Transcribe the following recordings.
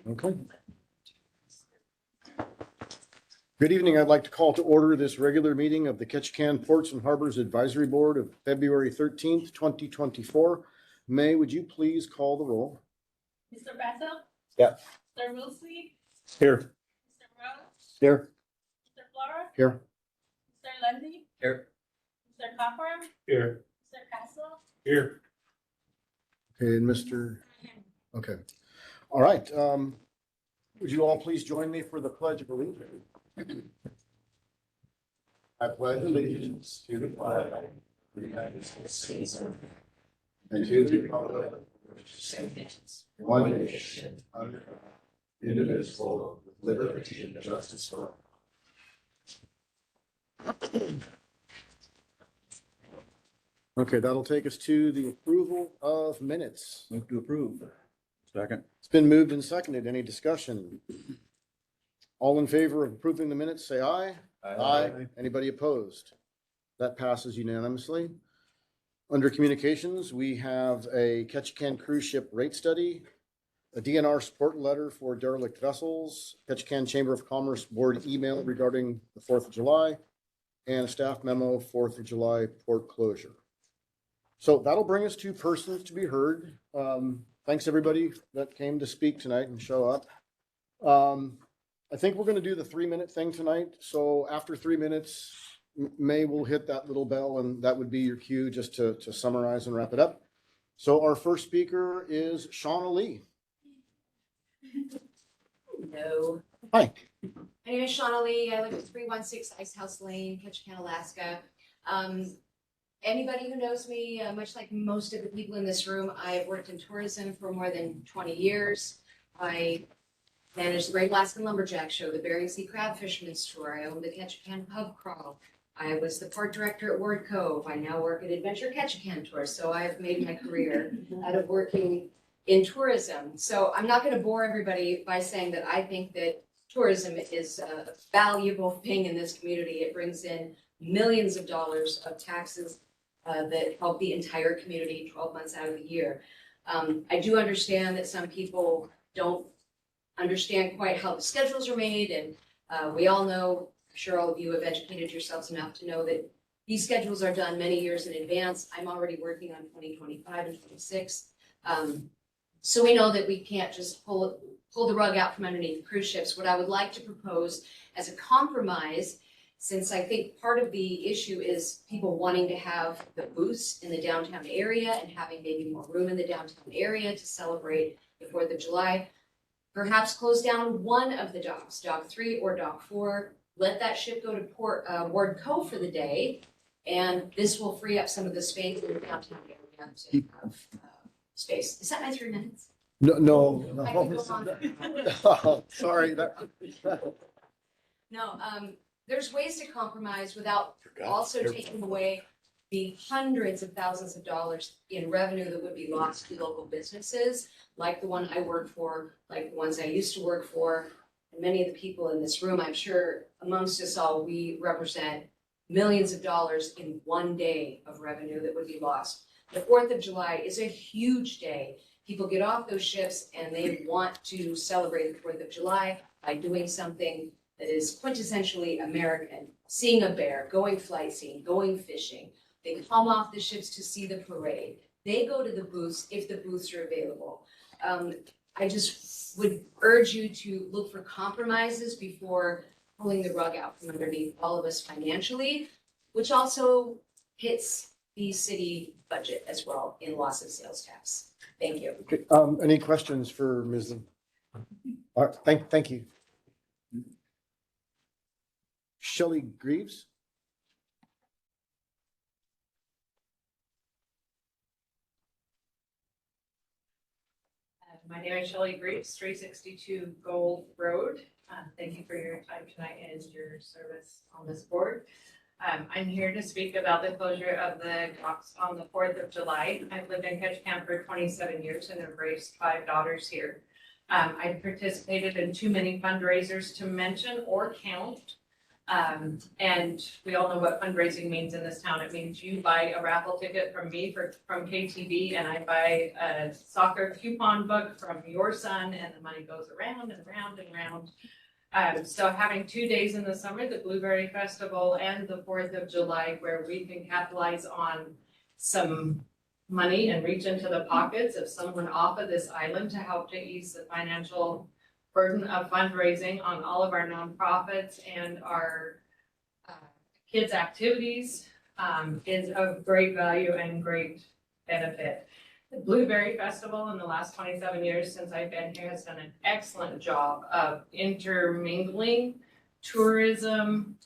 Okay. Good evening. I'd like to call to order this regular meeting of the Ketchikan Ports and Harbors Advisory Board of February 13th, 2024. May, would you please call the roll? Mr. Basso? Yeah. Mr. Wilsey? Here. Mr. Rose? Here. Mr. Flora? Here. Mr. Lundy? Here. Mr. Cochran? Here. Mr. Castle? Here. Okay, and Mr. Okay. All right. Would you all please join me for the Pledge of Allegiance? I pledge allegiance to the flag of the United States and to the republic which stands one nation under God, indivisible, with liberty and justice for all. Okay, that'll take us to the approval of minutes. Move to approve. Second. It's been moved and seconded. Any discussion? All in favor of approving the minutes, say aye. Anybody opposed? That passes unanimously. Under communications, we have a Ketchikan cruise ship rate study, a DNR support letter for derelict vessels, Ketchikan Chamber of Commerce board email regarding the 4th of July, and a staff memo, 4th of July port closure. So that'll bring us to persons to be heard. Thanks everybody that came to speak tonight and show up. I think we're going to do the 3-minute thing tonight. So after 3 minutes, May will hit that little bell and that would be your cue just to summarize and wrap it up. So our first speaker is Shauna Lee. Hello. Hi. My name is Shauna Lee. I live at 316 Ice House Lane, Ketchikan, Alaska. Anybody who knows me, much like most of the people in this room, I've worked in tourism for more than 20 years. I managed the Great Alaskan Lumberjack Show, the Bering Sea Crab Fisherman's Tour. I owned the Ketchikan Pub Crawl. I was the park director at Ward Cove. I now work at Adventure Ketchikan Tour. So I've made my career out of working in tourism. So I'm not going to bore everybody by saying that I think that tourism is a valuable thing in this community. It brings in millions of dollars of taxes that help the entire community 12 months out of the year. I do understand that some people don't understand quite how the schedules are made, and we all know, I'm sure all of you have educated yourselves enough to know that these schedules are done many years in advance. I'm already working on 2025 and 26. So we know that we can't just pull the rug out from underneath cruise ships. What I would like to propose as a compromise, since I think part of the issue is people wanting to have the booths in the downtown area and having maybe more room in the downtown area to celebrate the 4th of July, perhaps close down one of the docks, Dock 3 or Dock 4, let that ship go to Ward Cove for the day, and this will free up some of the space in the downtown area to have space. Is that my 3 minutes? No. I can go on. Sorry. No, there's ways to compromise without also taking away the hundreds of thousands of dollars in revenue that would be lost to local businesses, like the one I work for, like the ones I used to work for, and many of the people in this room, I'm sure amongst us all, we represent millions of dollars in one day of revenue that would be lost. The 4th of July is a huge day. People get off those ships and they want to celebrate the 4th of July by doing something that is quintessentially American, seeing a bear, going flight seeing, going fishing. They come off the ships to see the parade. They go to the booths if the booths are available. I just would urge you to look for compromises before pulling the rug out from underneath all of us financially, which also hits the city budget as well in loss of sales tax. Thank you. Okay, any questions for Ms. Lee? All right, thank you. Shelley Greaves. My name is Shelley Greaves, 362 Gold Road. Thank you for your time tonight and your service on this board. I'm here to speak about the closure of the docks on the 4th of July. I've lived in Ketchikan for 27 years and have raised 5 daughters here. I've participated in too many fundraisers to mention or count. And we all know what fundraising means in this town. It means you buy a raffle ticket from me from KTV, and I buy a soccer coupon book from your son, and the money goes around and around and around. So having 2 days in the summer, the Blueberry Festival and the 4th of July, where we can capitalize on some money and reach into the pockets of someone off of this island to help to ease the financial burden of fundraising on all of our nonprofits and our kids' activities is of great value and great benefit. The Blueberry Festival in the last 27 years since I've been here has done an excellent job of intermingling tourism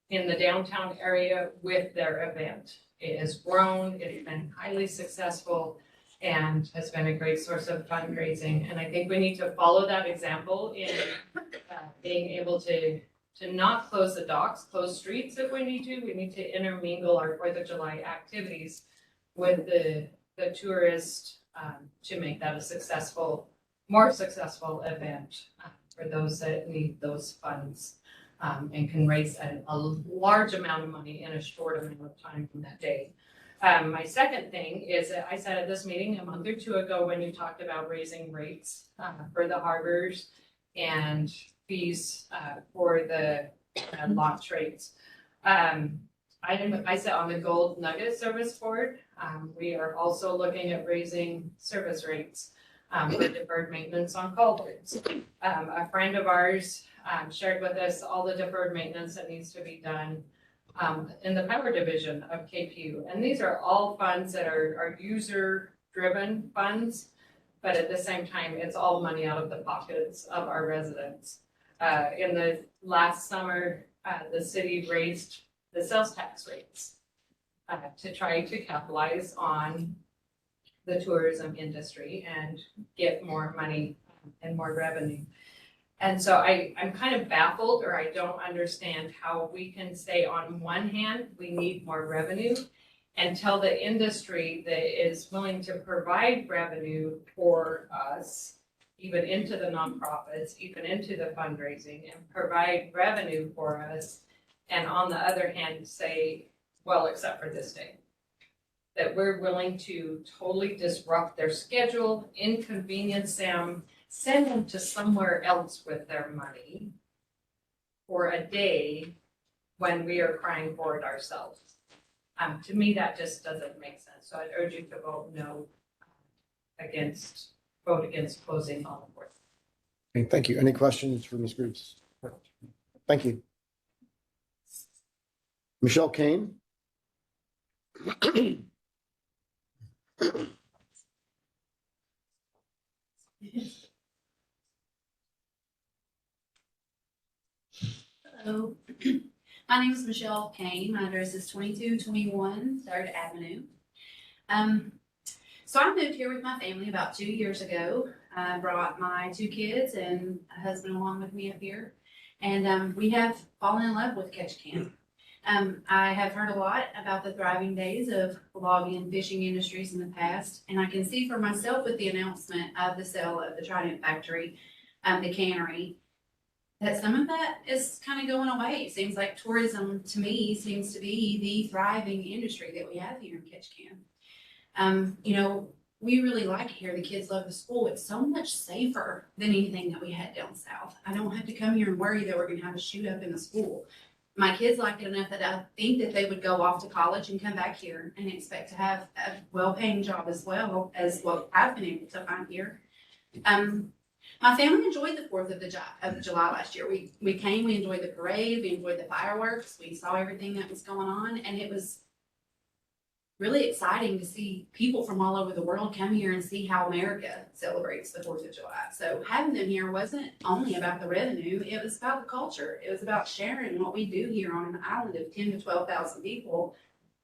in the downtown area with their event. It has grown, it's been highly successful, and has been a great source of fundraising. And I think we need to follow that example in being able to not close the docks, close streets if we need to. We need to intermingle our 4th of July activities with the tourist to make that a successful, more successful event for those that need those funds and can raise a large amount of money in a short amount of time from that day. My second thing is that I said at this meeting a month or two ago when you talked about raising rates for the harbors and fees for the launch rates. I sit on the Gold Nugget Service Board. We are also looking at raising service rates for deferred maintenance on culverts. A friend of ours shared with us all the deferred maintenance that needs to be done in the power division of KPU. And these are all funds that are user-driven funds, but at the same time, it's all money out of the pockets of our residents. In the last summer, the city raised the sales tax rates to try to capitalize on the tourism industry and get more money and more revenue. And so I'm kind of baffled, or I don't understand how we can say on one hand, we need more revenue, and tell the industry that is willing to provide revenue for us, even into the nonprofits, even into the fundraising, and provide revenue for us, and on the other hand, say, well, except for this day, that we're willing to totally disrupt their schedule, inconvenience them, send them to somewhere else with their money for a day when we are crying for it ourselves. To me, that just doesn't make sense. So I'd urge you to vote no vote against closing on the 4th. Okay, thank you. Any questions for Ms. Groups? Thank you. Michelle Kane. Hello, my name is Michelle Kane. My address is 2221 3rd Avenue. So I moved here with my family about 2 years ago. I brought my 2 kids and a husband along with me up here. And we have fallen in love with Ketchikan. I have heard a lot about the thriving days of logging and fishing industries in the past. And I can see for myself with the announcement of the sale of the Trident factory, the cannery, that some of that is kind of going away. It seems like tourism, to me, seems to be the thriving industry that we have here in Ketchikan. You know, we really like it here. The kids love the school. It's so much safer than anything that we had down south. I don't have to come here and worry that we're going to have a shoot up in the school. My kids like it enough that I think that they would go off to college and come back here and expect to have a well-paying job as well as what I've been able to find here. My family enjoyed the 4th of July last year. We came, we enjoyed the parade, we enjoyed the fireworks, we saw everything that was going on, and it was really exciting to see people from all over the world come here and see how America celebrates the 4th of July. So having them here wasn't only about the revenue, it was about the culture. It was about sharing what we do here on an island of 10 to 12,000 people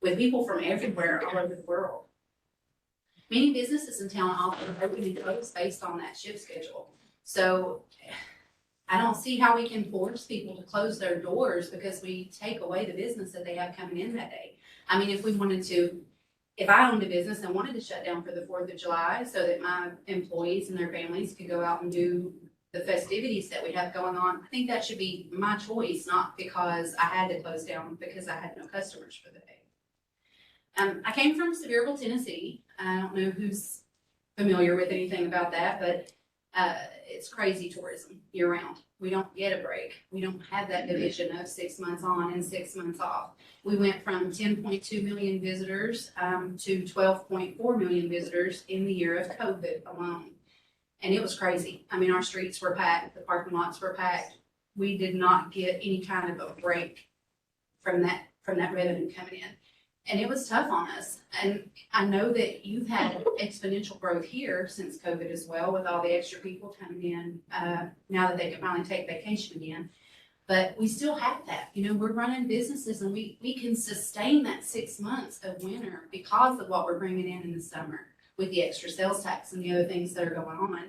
with people from everywhere all over the world. Many businesses in town often open and close based on that shift schedule. So I don't see how we can force people to close their doors because we take away the business that they have coming in that day. I mean, if I owned a business and wanted to shut down for the 4th of July so that my employees and their families could go out and do the festivities that we have going on, I think that should be my choice, not because I had to close down because I had no customers for the day. I came from Sevierville, Tennessee. I don't know who's familiar with anything about that, but it's crazy tourism year round. We don't get a break. We don't have that division of 6 months on and 6 months off. We went from 10.2 million visitors to 12.4 million visitors in the year of COVID alone. And it was crazy. I mean, our streets were packed, the parking lots were packed. We did not get any kind of a break from that revenue coming in. And it was tough on us. And I know that you've had exponential growth here since COVID as well, with all the extra people coming in, now that they can finally take vacation again. But we still have that, you know, we're running businesses and we can sustain that 6 months of winter because of what we're bringing in the summer with the extra sales tax and the other things that are going on.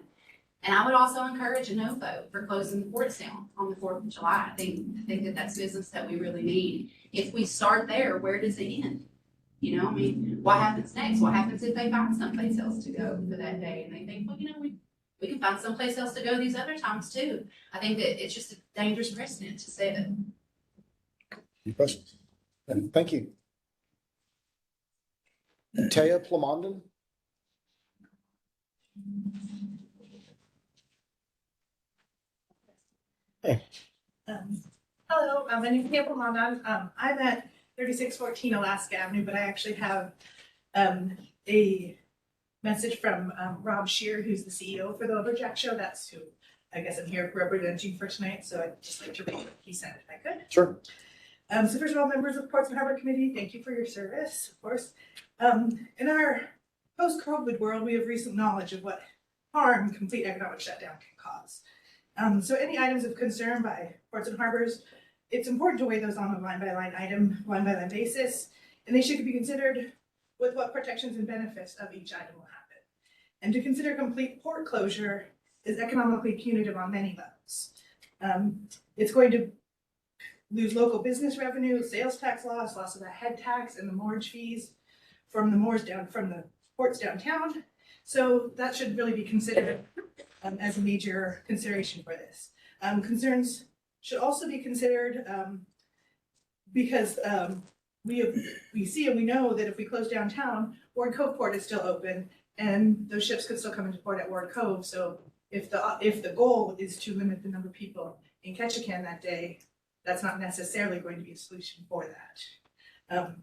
And I would also encourage a no vote for closing the ports down on the 4th of July. I think that that's business that we really need. If we start there, where does it end? You know, I mean, what happens next? What happens if they find someplace else to go for that day? And they think, well, you know, we can find someplace else to go these other times too. I think that it's just a dangerous precedent to set. Any questions? Thank you. Taya Plamondon? Hello, my name is Pam Plamondon. I'm at 3614 Alaska Avenue, but I actually have a message from Rob Shear, who's the CEO for the Lumberjack Show. That's who I guess I'm here representing for tonight. So I'd just like to read what he sent if I could. Sure. So first of all, members of the Portsmouth Harbor Committee, thank you for your service, of course. In our post-COVID world, we have recent knowledge of what harm complete economic shutdown can cause. So any items of concern by ports and harbors, it's important to weigh those on a line-by-line item, line-by-line basis, and they should be considered with what protections and benefits of each item will happen. And to consider complete port closure is economically punitive on many levels. It's going to lose local business revenue, sales tax loss of the head tax and the moorage fees from the ports downtown. So that should really be considered as a major consideration for this. Concerns should also be considered because we see and we know that if we close downtown, Ward Cove Port is still open and those ships could still come into port at Ward Cove. So if the goal is to limit the number of people in Ketchikan that day, that's not necessarily going to be a solution for that.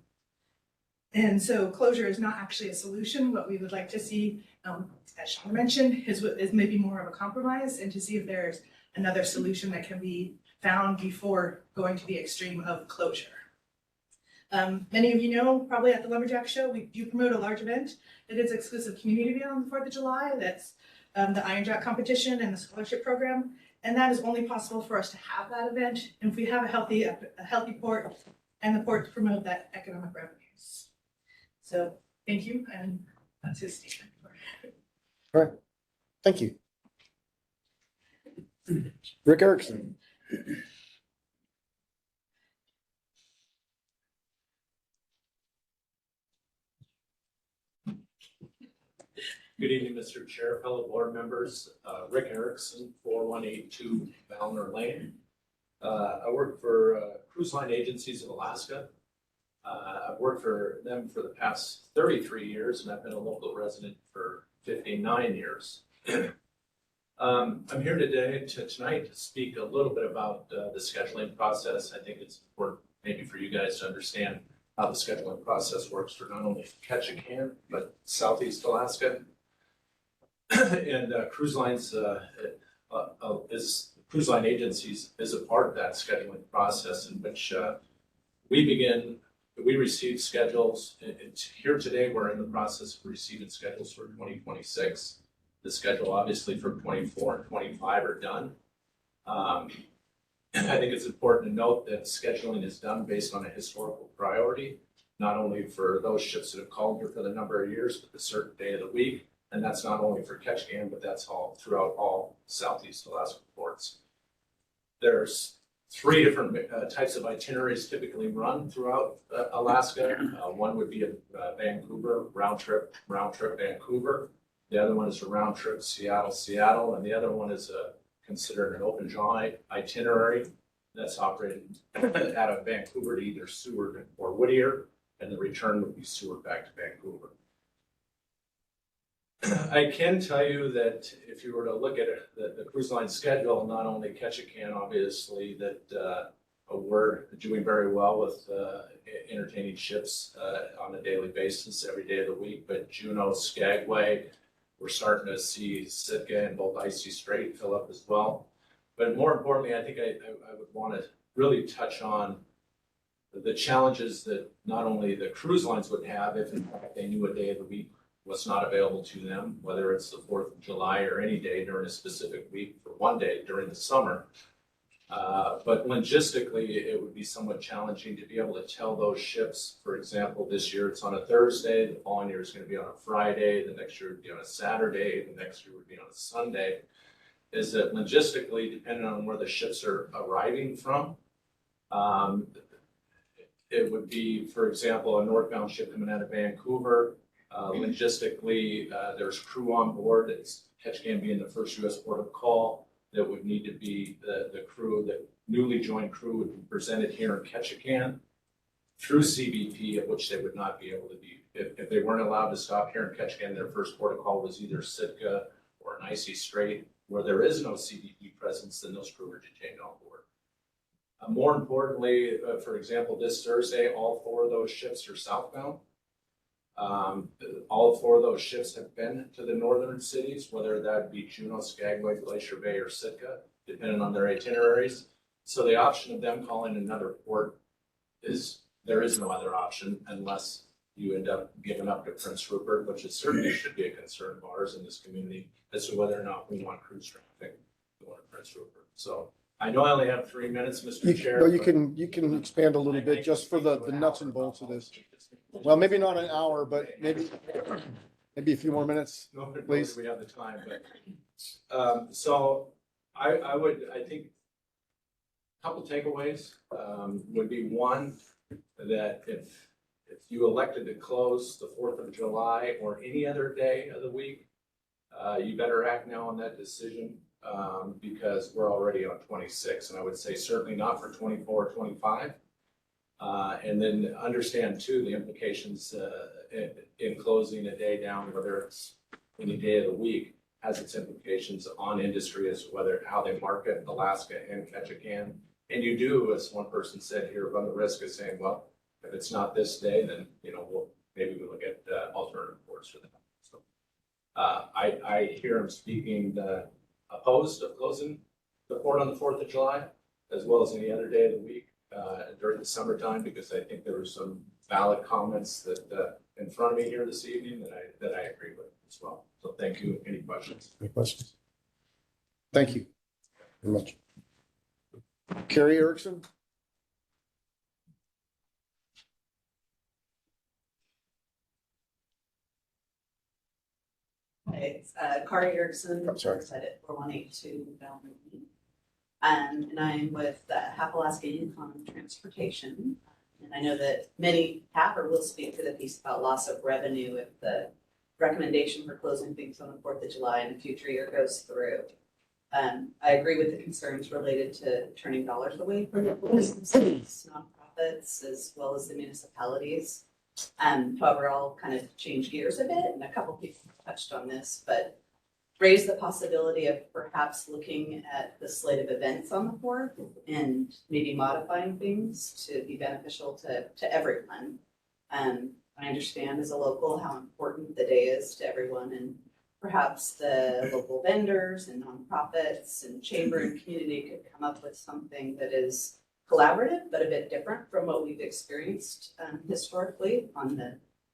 And so closure is not actually a solution. What we would like to see, as Sean mentioned, is maybe more of a compromise and to see if there's another solution that can be found before going to the extreme of closure. Many of you know, probably at the Lumberjack Show, we do promote a large event. It is exclusive community event on the 4th of July. That's the Iron Jack competition and the scholarship program. And that is only possible for us to have that event and if we have a healthy port and the port to promote that economic revenues. So thank you, and that's his statement. All right. Thank you. Rick Erickson. Good evening, Mr. Chair, fellow board members. Rick Erickson, 4182 Valner Lane. I work for Cruise Line Agencies of Alaska. I've worked for them for the past 33 years, and I've been a local resident for 59 years. I'm here tonight to speak a little bit about the scheduling process. I think it's important maybe for you guys to understand how the scheduling process works for not only Ketchikan, but Southeast Alaska. And Cruise Lines Cruise Line Agencies is a part of that scheduling process in which we receive schedules. Here today, we're in the process of receiving schedules for 2026. The schedule obviously for 24 and 25 are done. I think it's important to note that scheduling is done based on a historical priority, not only for those ships that have called here for the number of years, but the certain day of the week. And that's not only for Ketchikan, but that's all throughout all Southeast Alaska ports. There's 3 different types of itineraries typically run throughout Alaska. One would be a Vancouver, round trip Vancouver. The other one is a round trip Seattle, and the other one is a considered an open jaw itinerary that's operated out of Vancouver to either Seward or Whittier, and the return would be Seward back to Vancouver. I can tell you that if you were to look at it, the cruise line schedule, not only Ketchikan, obviously, that we're doing very well with entertaining ships on a daily basis every day of the week, but Juneau, Skagway, we're starting to see Sitka and both Icy Strait fill up as well. But more importantly, I think I would want to really touch on the challenges that not only the cruise lines would have if in fact they knew a day of the week was not available to them, whether it's the 4th of July or any day during a specific week for one day during the summer. But logistically, it would be somewhat challenging to be able to tell those ships, for example, this year it's on a Thursday, the following year is going to be on a Friday, the next year would be on a Saturday, the next year would be on a Sunday, is that logistically, depending on where the ships are arriving from, it would be, for example, a northbound ship coming out of Vancouver. Logistically, there's crew on board. It's Ketchikan being the first U.S. port of call. That would need to be the crew, the newly joined crew would be presented here in Ketchikan through CBP, at which they would not be able to be, if they weren't allowed to stop here in Ketchikan, their first port of call was either Sitka or an Icy Strait, where there is no CBP presence, then those crew are detained on board. More importantly, for example, this Thursday, all 4 of those ships are southbound. All 4 of those ships have been to the northern cities, whether that be Juneau, Skagway, Glacier Bay, or Sitka, depending on their itineraries. So the option of them calling another port there is no other option unless you end up giving up to Prince Rupert, which is certainly should be a concern of ours in this community as to whether or not we want cruise traffic going to Prince Rupert. So I know I only have 3 minutes, Mr. Chair. No, you can expand a little bit just for the nuts and bolts of this. Well, maybe not an hour, but maybe a few more minutes, No, please. we have the time, but, so I think a couple takeaways, would be one, that if you elected to close the 4th of July or any other day of the week, you better act now on that decision, because we're already on 26, and I would say certainly not for 24 or 25. And then understand too, the implications in closing a day down, whether it's any day of the week, has its implications on industry as to how they market Alaska and Ketchikan. And you do, as one person said here, run the risk of saying, well, if it's not this day, then, maybe we look at alternative ports for that. So I hear him speaking opposed of closing the port on the 4th of July, as well as any other day of the week. During the summertime, because I think there were some valid comments that in front of me here this evening that I agree with as well. So thank you. Any questions? Any questions? Thank you very much. Carrie Erickson? It's Carrie Erickson. I'm sorry. At 4182 Belmont. And I'm with Appalachian Yukon Transportation. And I know that many have or will speak to the piece about loss of revenue if the recommendation for closing things on the 4th of July in a future year goes through. I agree with the concerns related to turning dollars away from the businesses, nonprofits, as well as the municipalities. However, I'll kind of change gears a bit, and a couple people touched on this, but raise the possibility of perhaps looking at the slate of events on the 4th and maybe modifying things to be beneficial to everyone. I understand as a local how important the day is to everyone, and perhaps the local vendors and nonprofits and chamber and community could come up with something that is collaborative, but a bit different from what we've experienced historically on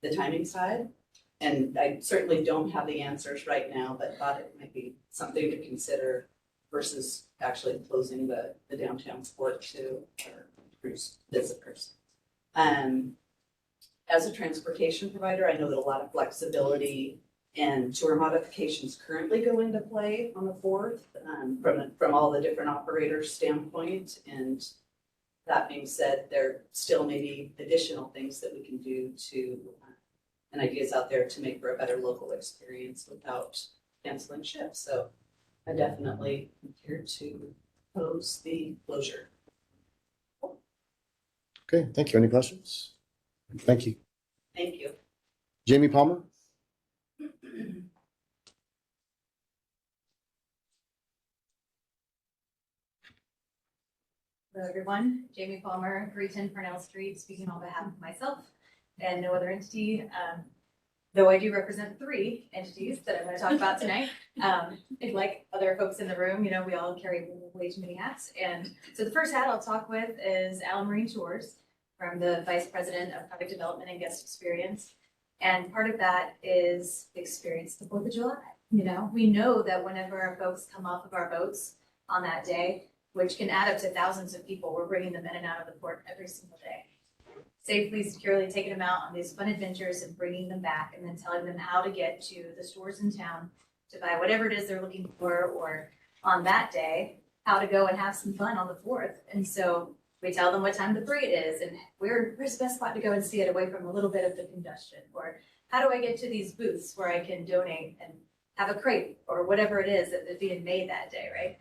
the timing side. And I certainly don't have the answers right now, but thought it might be something to consider versus actually closing the downtown port to our cruise visitors. As a transportation provider, I know that a lot of flexibility and tour modifications currently go into play on the 4th from all the different operators' standpoint. And that being said, there still may be additional things that we can do to and ideas out there to make for a better local experience without canceling ships. So I definitely am here to oppose the closure. Okay, thank you. Any questions? Thank you. Thank you. Jamie Palmer? Hello, everyone. Jamie Palmer, 310 Parnell Street, speaking on behalf of myself and no other entity. Though I do represent 3 entities that I'm going to talk about tonight. And like other folks in the room, you know, we all carry way too many hats. And so the first hat I'll talk with is Allen Marine Tours. I'm the Vice President of Product Development and Guest Experience. And part of that is experience the 4th of July. You know, we know that whenever our folks come off of our boats on that day, which can add up to thousands of people, we're bringing them in and out of the port every single day. Safely, securely taking them out on these fun adventures and bringing them back and then telling them how to get to the stores in town to buy whatever it is they're looking for, or on that day, how to go and have some fun on the 4th. And so we tell them what time the parade is and where's the best spot to go and see it away from a little bit of the congestion, or how do I get to these booths where I can donate and have a crepe or whatever it is that is being made that day, right?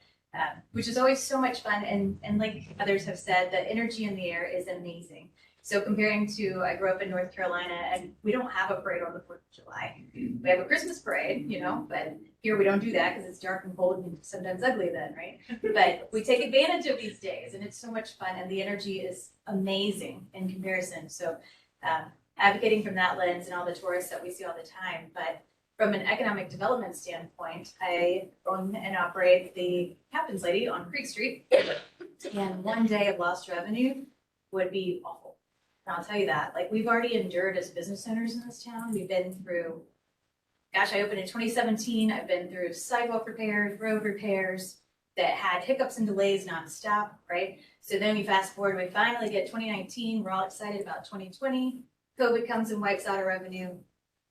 Which is always so much fun. And like others have said, the energy in the air is amazing. So comparing to, I grew up in North Carolina and we don't have a parade on the 4th of July. We have a Christmas parade, you know, but here we don't do that because it's dark and cold and sometimes ugly then, right? But we take advantage of these days and it's so much fun and the energy is amazing in comparison. So advocating from that lens and all the tourists that we see all the time. But from an economic development standpoint, I own and operate the Captain's Lady on Creek Street. And one day of lost revenue would be awful. And I'll tell you that, like we've already endured as business owners in this town. We've been through, gosh, I opened in 2017. I've been through sidewalk repairs, road repairs that had hiccups and delays nonstop, right? So then we fast forward, we finally get 2019. We're all excited about 2020. COVID comes and wipes out our revenue.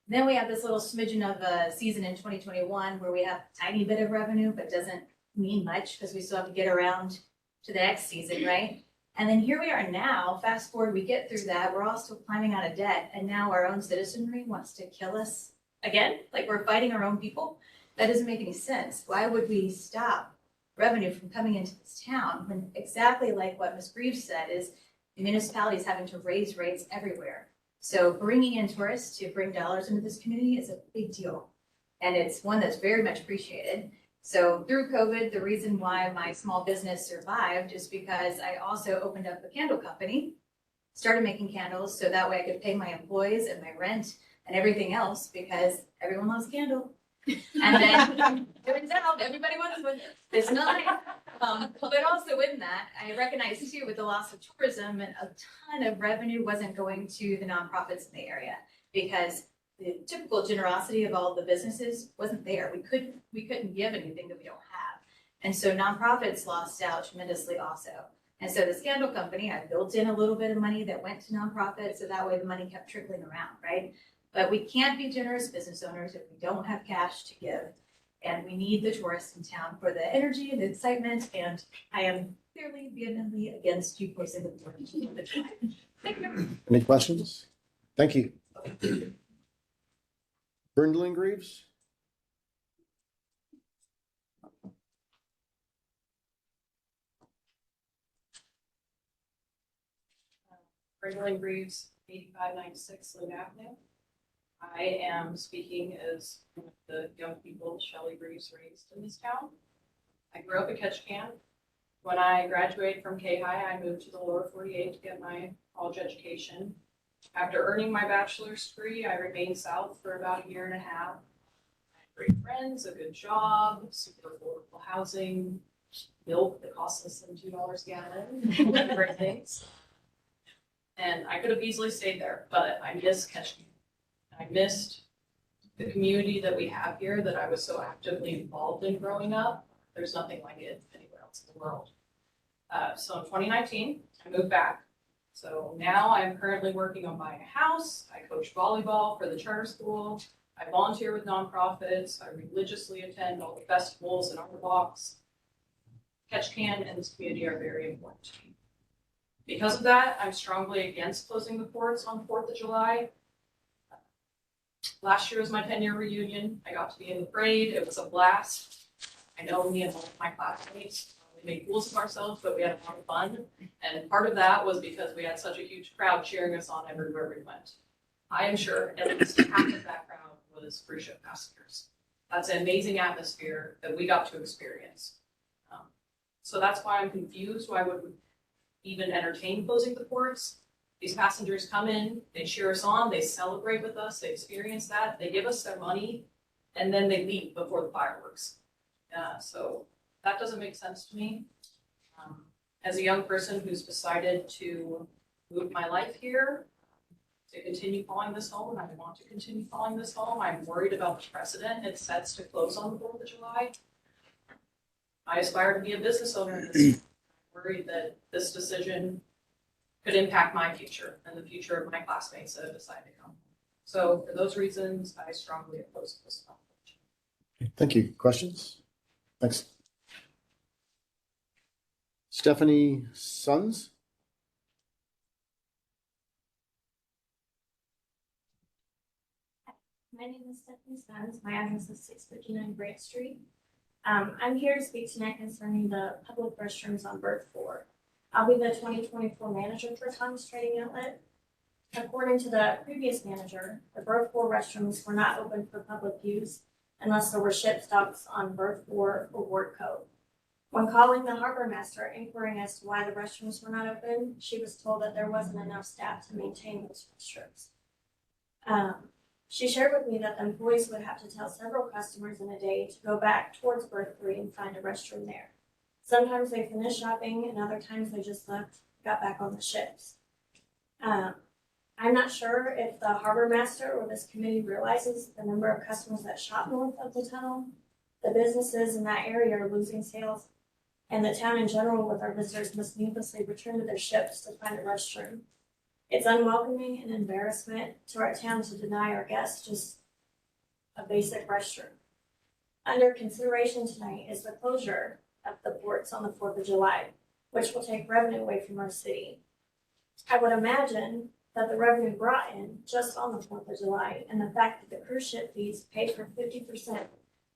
Then we have this little smidgen of a season in 2021 where we have a tiny bit of revenue, but doesn't mean much because we still have to get around to the next season, right? And then here we are now, fast forward, we get through that, we're all still climbing out of debt, and now our own citizenry wants to kill us again, like we're fighting our own people. That doesn't make any sense. Why would we stop revenue from coming into this town when exactly like what Ms. Greaves said is the municipalities having to raise rates everywhere. So bringing in tourists to bring dollars into this community is a big deal. And it's one that's very much appreciated. So through COVID, the reason why my small business survived is because I also opened up a candle company, started making candles so that way I could pay my employees and my rent and everything else because everyone loves candle. And then turns out everybody wants one. It's not. But also in that, I recognize too with the loss of tourism and a ton of revenue wasn't going to the nonprofits in the area because the typical generosity of all the businesses wasn't there. We couldn't give anything that we don't have. And so nonprofits lost out tremendously also. And so this candle company, I built in a little bit of money that went to nonprofits so that way the money kept trickling around, right? But we can't be generous business owners if we don't have cash to give. And we need the tourists in town for the energy and the excitement. And I am clearly vehemently against you posting the board. Thank you. Any questions? Thank you. Brindley Greaves? Brindley Greaves, 8596 Lynn Avenue. I am speaking as one of the young people Shelley Greaves raised in this town. I grew up in Ketchikan. When I graduated from K-High, I moved to the lower 48 to get my college education. After earning my bachelor's degree, I remained south for about a year and a half. I had great friends, a good job, super affordable housing, milk that cost less than $2 a gallon, great things. And I could have easily stayed there, but I miss Ketchikan. I missed the community that we have here that I was so actively involved in growing up. There's nothing like it anywhere else in the world. So in 2019, I moved back. So now I'm currently working on buying a house. I coach volleyball for the charter school. I volunteer with nonprofits. I religiously attend all the festivals and art walks. Ketchikan and this community are very important to me. Because of that, I'm strongly against closing the ports on 4th of July. Last year was my 10-year reunion. I got to be in the parade. It was a blast. I know me and all of my classmates, we made fools of ourselves, but we had a lot of fun. And part of that was because we had such a huge crowd cheering us on everywhere we went. I am sure at least half of that crowd was cruise ship passengers. That's an amazing atmosphere that we got to experience. So that's why I'm confused why would we even entertain closing the ports. These passengers come in, they cheer us on, they celebrate with us, they experience that, they give us their money, and then they leave before the fireworks. So that doesn't make sense to me. As a young person who's decided to move my life here, to continue calling this home, and I want to continue calling this home, I'm worried about the precedent it sets to close on the 4th of July. I aspire to be a business owner in this. I'm worried that this decision could impact my future and the future of my classmates that have decided to come. So for those reasons, I strongly oppose this. Thank you. Questions? Thanks. Stephanie Sons? My name is Stephanie Sons. My address is 659 Grant Street. I'm here to speak tonight concerning the public restrooms on Berth 4. I'll be the 2024 manager for Thomas Trading Outlet. According to the previous manager, the Berth 4 restrooms were not open for public use unless there were ship stocks on Berth 4 or Ward Cove. When calling the harbor master inquiring as to why the restrooms were not open, she was told that there wasn't enough staff to maintain those restrooms. She shared with me that the employees would have to tell several customers in a day to go back towards Berth 3 and find a restroom there. Sometimes they finished shopping and other times they just got back on the ships. I'm not sure if the harbor master or this committee realizes the number of customers that shop north of the tunnel. The businesses in that area are losing sales, and the town in general with our visitors must needlessly return to their ships to find a restroom. It's unwelcoming and embarrassment to our town to deny our guests just a basic restroom. Under consideration tonight is the closure of the ports on the 4th of July, which will take revenue away from our city. I would imagine that the revenue brought in just on the 4th of July and the fact that the cruise ship fees paid for 50%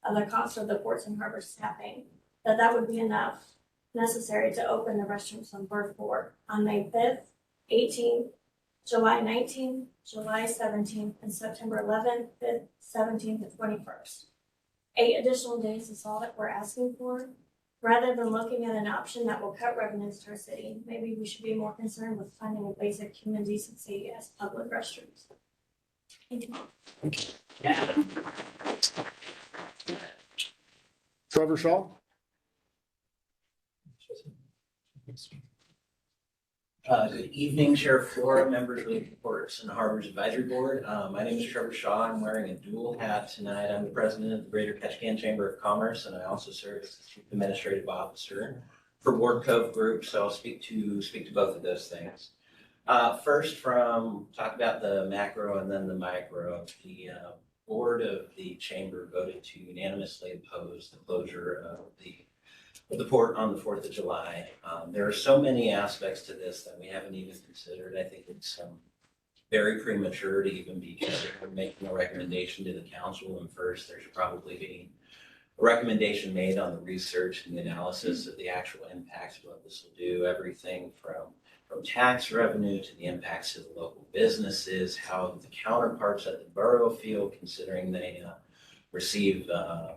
of the cost of the ports and harbor staffing, that would be enough necessary to open the restrooms on Berth 4 on May 5th, 18th, July 19th, July 17th, and September 11th, 5th, 17th, and 21st. 8 additional days is all that we're asking for. Rather than looking at an option that will cut revenues to our city, maybe we should be more concerned with funding a basic human decency as public restrooms. Thank you. Trevor Shaw? Good evening, Sheriff Flora, members of the Ports and Harbors Advisory Board. My name is Trevor Shaw. I'm wearing a dual hat tonight. I'm the president of the Greater Ketchikan Chamber of Commerce, and I also serve as the Chief Administrative Officer for Ward Cove Group. So I'll speak to both of those things. First, talk about the macro and then the micro. The board of the chamber voted to unanimously oppose the closure of the port on the 4th of July. There are so many aspects to this that we haven't even considered. I think it's very premature to even be considering making a recommendation to the council. And first, there should probably be a recommendation made on the research and the analysis of the actual impacts of what this will do. Everything from tax revenue to the impacts to the local businesses, how the counterparts at the borough feel considering they receive a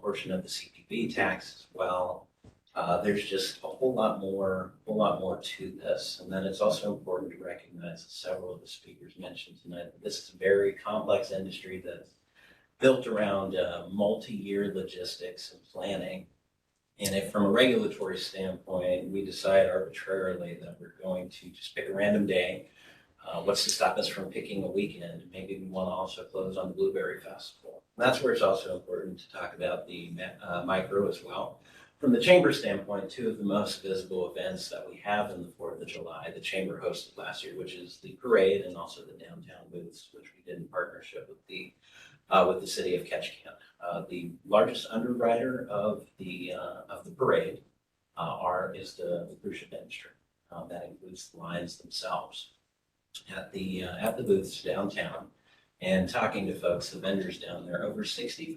portion of the CPB tax as well. There's just a whole lot more to this. And then it's also important to recognize that several of the speakers mentioned tonight that this is a very complex industry that's built around multi-year logistics and planning. And if from a regulatory standpoint, we decide arbitrarily that we're going to just pick a random day, what's to stop us from picking a weekend? Maybe we want to also close on the Blueberry Festival. And that's where it's also important to talk about the micro as well. From the chamber standpoint, 2 of the most visible events that we have in the 4th of July, the chamber hosted last year, which is the parade and also the downtown booths, which we did in partnership with the city of Ketchikan. The largest underwriter of the parade is the cruise ship industry. That includes the lines themselves. At the booths downtown and talking to folks, the vendors down there, over 60%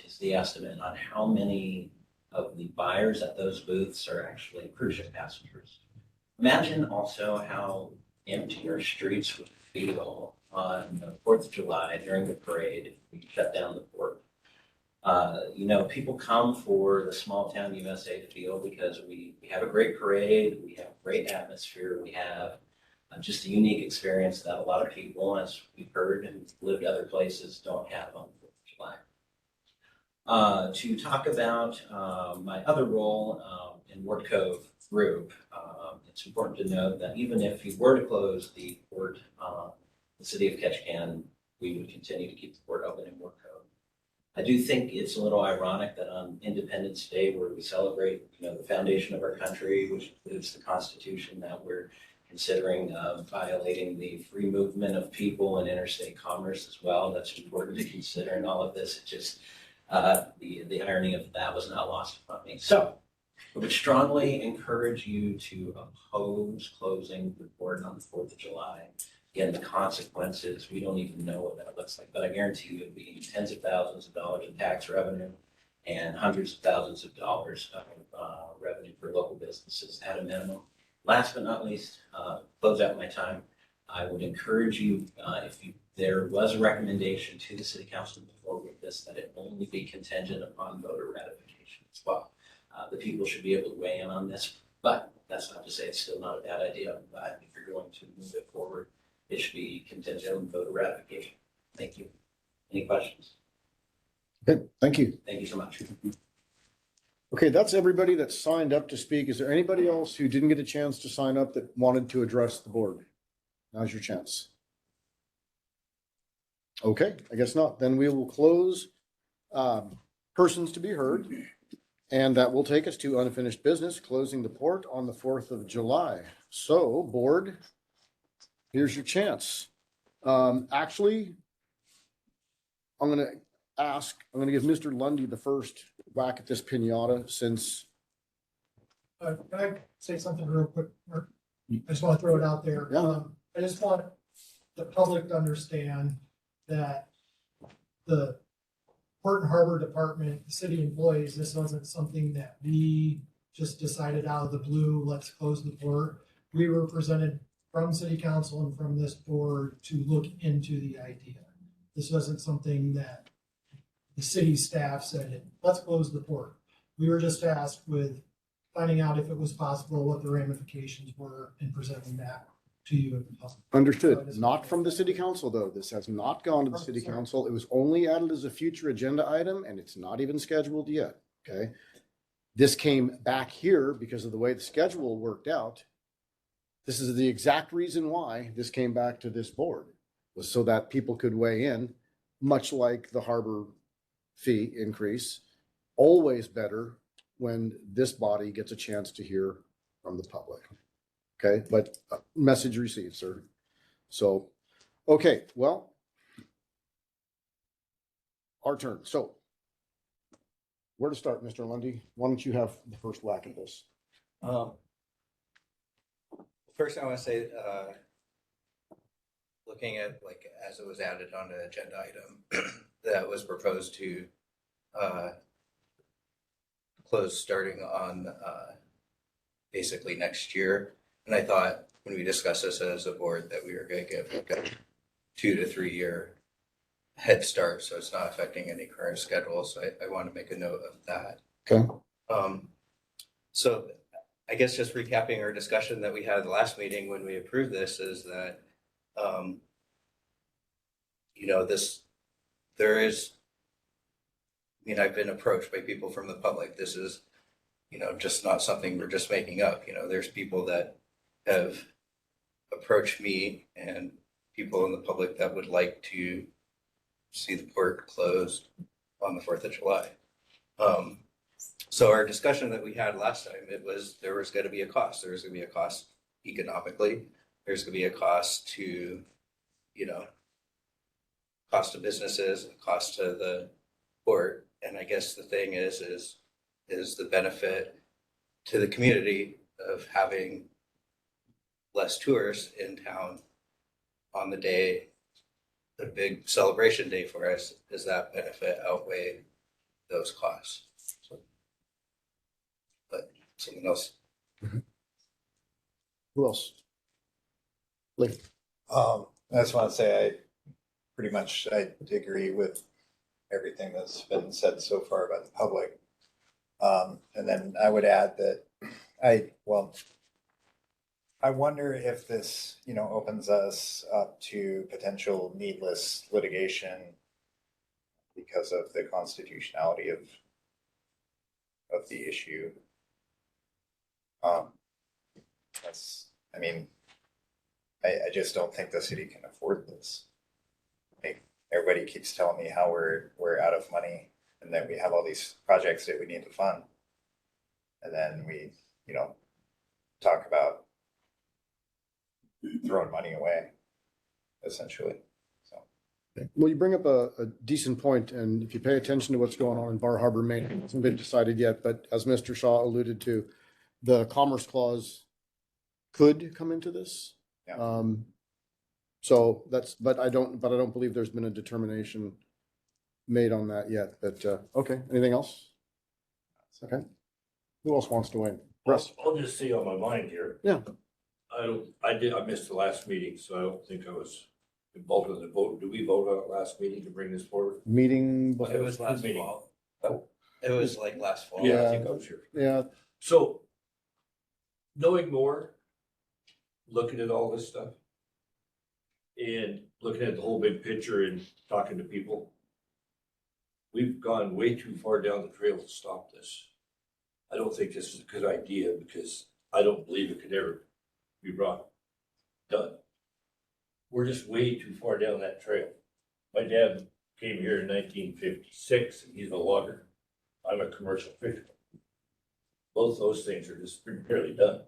is the estimate on how many of the buyers at those booths are actually cruise ship passengers. Imagine also how empty our streets would feel on the 4th of July during the parade if we shut down the port. People come for the small town USA feel because we have a great parade, we have a great atmosphere, we have just a unique experience that a lot of people, as we've heard and lived other places, don't have on 4th of July. To talk about my other role in Ward Cove group, it's important to note that even if we were to close the port, the city of Ketchikan, we would continue to keep the port open in Ward Cove. I do think it's a little ironic that on Independence Day, where we celebrate, the foundation of our country, which includes the Constitution, that we're considering violating the free movement of people and interstate commerce as well. That's important to consider in all of this. It just the irony of that was not lost upon me. So I would strongly encourage you to oppose closing the port on the 4th of July. Again, the consequences, we don't even know what that looks like, but I guarantee you it'll be tens of thousands of dollars in tax revenue and hundreds of thousands of dollars of revenue for local businesses at a minimum. Last but not least, close out my time. I would encourage you, if there was a recommendation to the city council to move forward with this, that it only be contingent upon voter ratification as well. The people should be able to weigh in on this, but that's not to say it's still not a bad idea. But if you're going to move it forward, it should be contingent on voter ratification. Thank you. Any questions? Good, thank you. Thank you so much. Okay, that's everybody that's signed up to speak. Is there anybody else who didn't get a chance to sign up that wanted to address the board? Now's your chance. Okay, I guess not. Then we will close persons to be heard. And that will take us to unfinished business, closing the port on the 4th of July. So, board, here's your chance. Actually, I'm going to give Mr. Lundy the first whack at this pinata since. Can I say something real quick, Mark? I just want to throw it out there. Yeah. I just want the public to understand that the Port and Harbor Department, the city employees, this wasn't something that we just decided out of the blue, let's close the port. We were presented from city council and from this board to look into the idea. This wasn't something that the city staff said, let's close the port. We were just tasked with finding out if it was possible, what the ramifications were, and presenting that to you at the public. Understood. Not from the city council, though. This has not gone to the city Sorry. council. It was only added as a future agenda item, and it's not even scheduled yet, okay? This came back here because of the way the schedule worked out. This is the exact reason why this came back to this board, was so that people could weigh in, much like the harbor fee increase. Always better when this body gets a chance to hear from the public. Okay, but message received, sir. So, okay, well, our turn. So, where to start, Mr. Lundy? Why don't you have the first whack at this? First, I want to say, looking at as it was added on the agenda item that was proposed to close starting on basically next year. And I thought when we discussed this as a board that we were going to give a 2 to 3 year head start, so it's not affecting any current schedule. So I want to make a note of that. Okay. So I guess just recapping our discussion that we had at the last meeting when we approved this is that, I've been approached by people from the public. This is, just not something we're just making up. There's people that have approached me and people in the public that would like to see the port closed on the 4th of July. So our discussion that we had last time, there was going to be a cost. There was going to be a cost economically. There's going to be a cost to, cost to businesses, a cost to the port. And I guess the thing is the benefit to the community of having less tourists in town on the day, the big celebration day for us. Does that benefit outweigh those costs? So someone else. Who else? Lee? I just want to say I agree with everything that's been said so far about the public. And then I would add that I wonder if this, opens us up to potential needless litigation because of the constitutionality of the issue. I just don't think the city can afford this. Everybody keeps telling me how we're out of money and that we have all these projects that we need to fund. And then we, talk about throwing money away, essentially. So. Well, you bring up a decent point, and if you pay attention to what's going on in Bar Harbor, Maine, it hasn't been decided yet, but as Mr. Shaw alluded to, the Commerce Clause could come into this. Yeah. So but I don't believe there's been a determination made on that yet, but, okay, anything else? Okay. Who else wants to weigh? Russ? I'll just see on my mind here. Yeah. I missed the last meeting, so I don't think I was involved in the vote. Do we vote on it last meeting to bring this forward? Meeting. It was last Meeting. fall. It was like last fall. Yeah, I think I was here. Yeah. So, knowing more, looking at all this stuff, and looking at the whole big picture and talking to people, we've gone way too far down the trail to stop this. I don't think this is a good idea because I don't believe it could ever be done. We're just way too far down that trail. My dad came here in 1956 and he's a logger. I'm a commercial fisherman. Both those things are just barely done.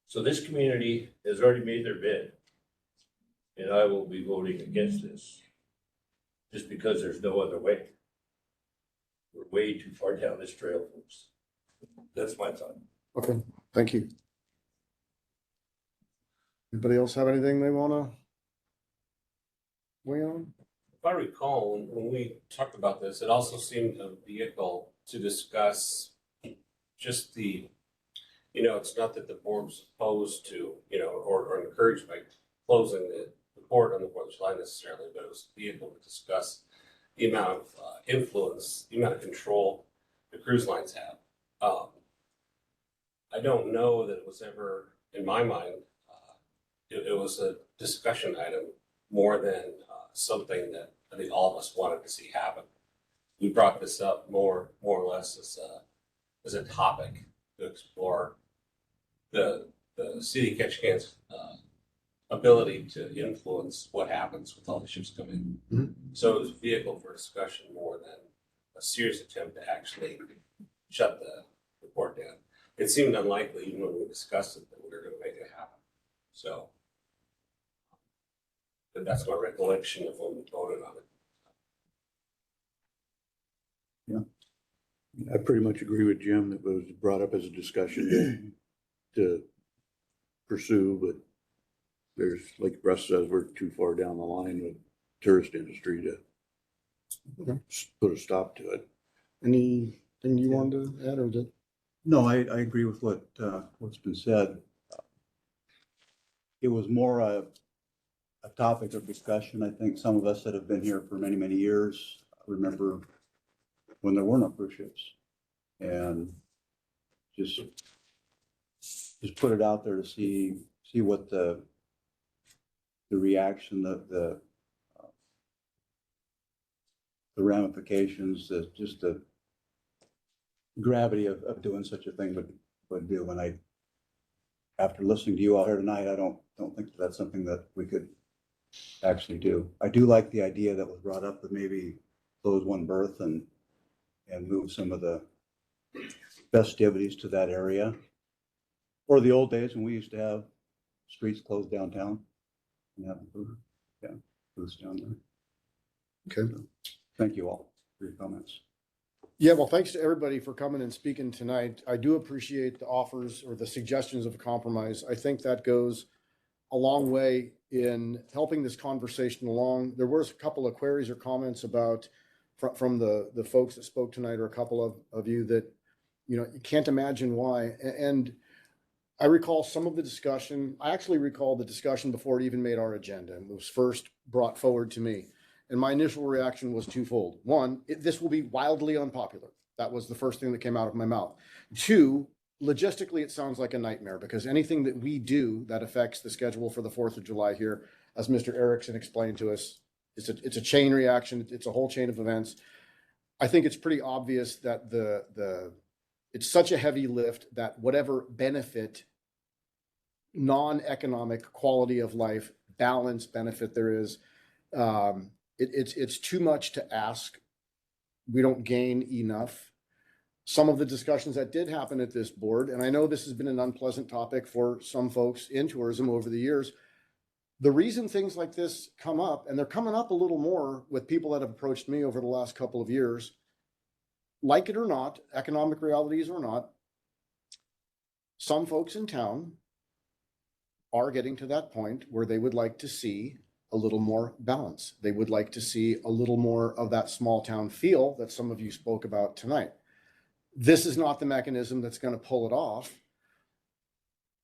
So this community has already made their bid. And I will be voting against this. Just because there's no other way. We're way too far down this trail, folks. That's my thought. Okay, thank you. Anybody else have anything they wanna weigh on? If I recall, when we talked about this, it also seemed a vehicle to discuss just the, it's not that the board's opposed to, or encouraged by closing the port on the Portage Line necessarily, but it was a vehicle to discuss the amount of influence, the amount of control the cruise lines have. I don't know that it was ever, in my mind, it was a discussion item more than something that I think all of us wanted to see happen. We brought this up more or less as a topic to explore the city of Ketchikan's ability to influence what happens with all the ships coming in. Mhm. So it was a vehicle for discussion more than a serious attempt to actually shut the port down. It seemed unlikely, even when we discussed it, that we were going to make it happen. So, but that's my recollection of when we voted on it. I pretty much agree with Jim. It was brought up as a discussion to pursue, but there's, like Russ says, we're too far down the line with tourist industry to put a stop to it. Anything you wanted to add, or did? No, I agree with what's been said. It was more a topic of discussion. I think some of us that have been here for many, many years remember when there were no cruise ships. And just put it out there to see what the reaction, the ramifications, just the gravity of doing such a thing would do. And after listening to you all here tonight, I don't think that's something that we could actually do. I do like the idea that was brought up that maybe close one berth and move some of the festivities to that area. Or the old days when we used to have streets closed downtown and have booths down there. Okay. Thank you all for your comments. Yeah, well, thanks to everybody for coming and speaking tonight. I do appreciate the offers or the suggestions of compromise. I think that goes a long way in helping this conversation along. There was a couple of queries or comments about from the folks that spoke tonight, or a couple of you that You know, you can't imagine why. And I recall some of the discussion. I actually recall the discussion before it even made our agenda and was first brought forward to me. And my initial reaction was twofold. One, this will be wildly unpopular. That was the first thing that came out of my mouth. Two, logistically, it sounds like a nightmare because anything that we do that affects the schedule for the 4th of July here, as Mr. Erickson explained to us, it's a chain reaction. It's a whole chain of events. I think it's pretty obvious that it's such a heavy lift that whatever benefit, non-economic quality of life, balance benefit there is, it's too much to ask. We don't gain enough. Some of the discussions that did happen at this board, and I know this has been an unpleasant topic for some folks in tourism over the years, the reason things like this come up, and they're coming up a little more with people that have approached me over the last couple of years, like it or not, economic realities or not, some folks in town are getting to that point where they would like to see a little more balance. They would like to see a little more of that small town feel that some of you spoke about tonight. This is not the mechanism that's going to pull it off.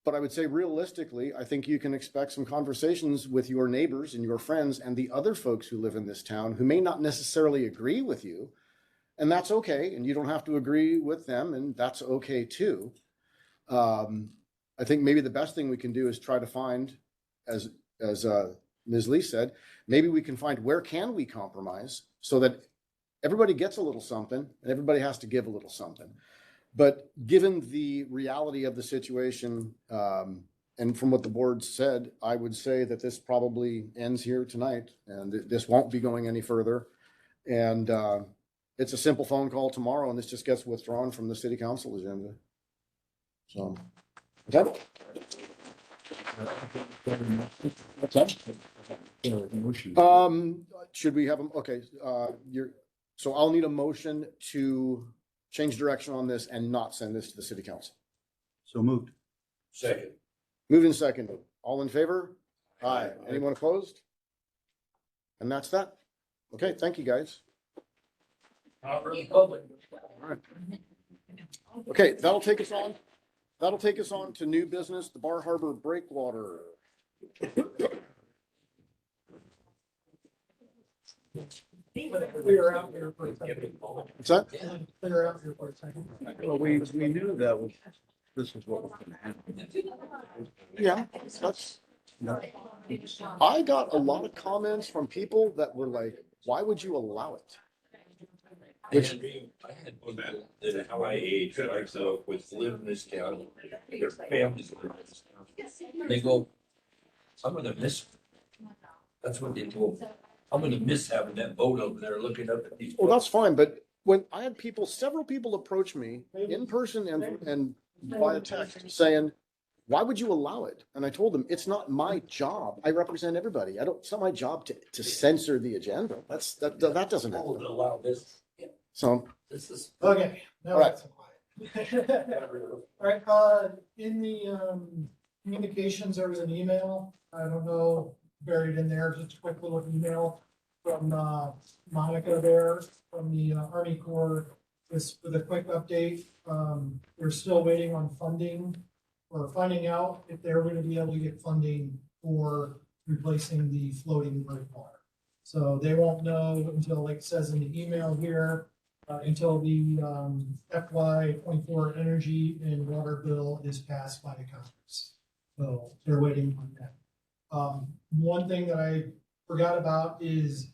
But I would say realistically, I think you can expect some conversations with your neighbors and your friends and the other folks who live in this town who may not necessarily agree with you. And that's okay. And you don't have to agree with them. And that's okay too. I think maybe the best thing we can do is try to find, as Ms. Lee said, maybe we can find where can we compromise so that everybody gets a little something and everybody has to give a little something. But given the reality of the situation, and from what the board said, I would say that this probably ends here tonight and this won't be going any further. And it's a simple phone call tomorrow and this just gets withdrawn from the city council agenda. So, that. What's that? Should we have them? Okay, so I'll need a motion to change direction on this and not send this to the city council. So moved. Second. Moved and seconded. All in favor? Aye. Anyone opposed? And that's that. Okay, thank you, guys. Okay, that'll take us on to new business, the Bar Harbor Breakwater. Clear out here for a second. What's that? Clear out here for a second. Well, we knew that this was what was going to happen. Yeah, that's. I got a lot of comments from people that were like, why would you allow it? Which, I had people that how I age, like so, with live in this town, their families live in this town. They go, I'm gonna miss. That's what they told me. I'm gonna miss having that boat over there looking up at these. well, that's fine, but when I had several people approach me in person and via text saying, why would you allow it? And I told them, it's not my job. I represent everybody. It's not my job to censor the agenda. That doesn't happen. Allow this. So, This is. Okay, now All right. that's quiet. All right, in the communications, there was an email, I don't know, buried in there, just a quick little email from Monica there, from the Army Corps, just with a quick update. We're still waiting on funding, or finding out if they're gonna be able to get funding for replacing the floating breakwater. So they won't know until, like it says in the email here, until the FY 24 energy and water bill is passed by the Congress. So they're waiting on that. One thing that I forgot about is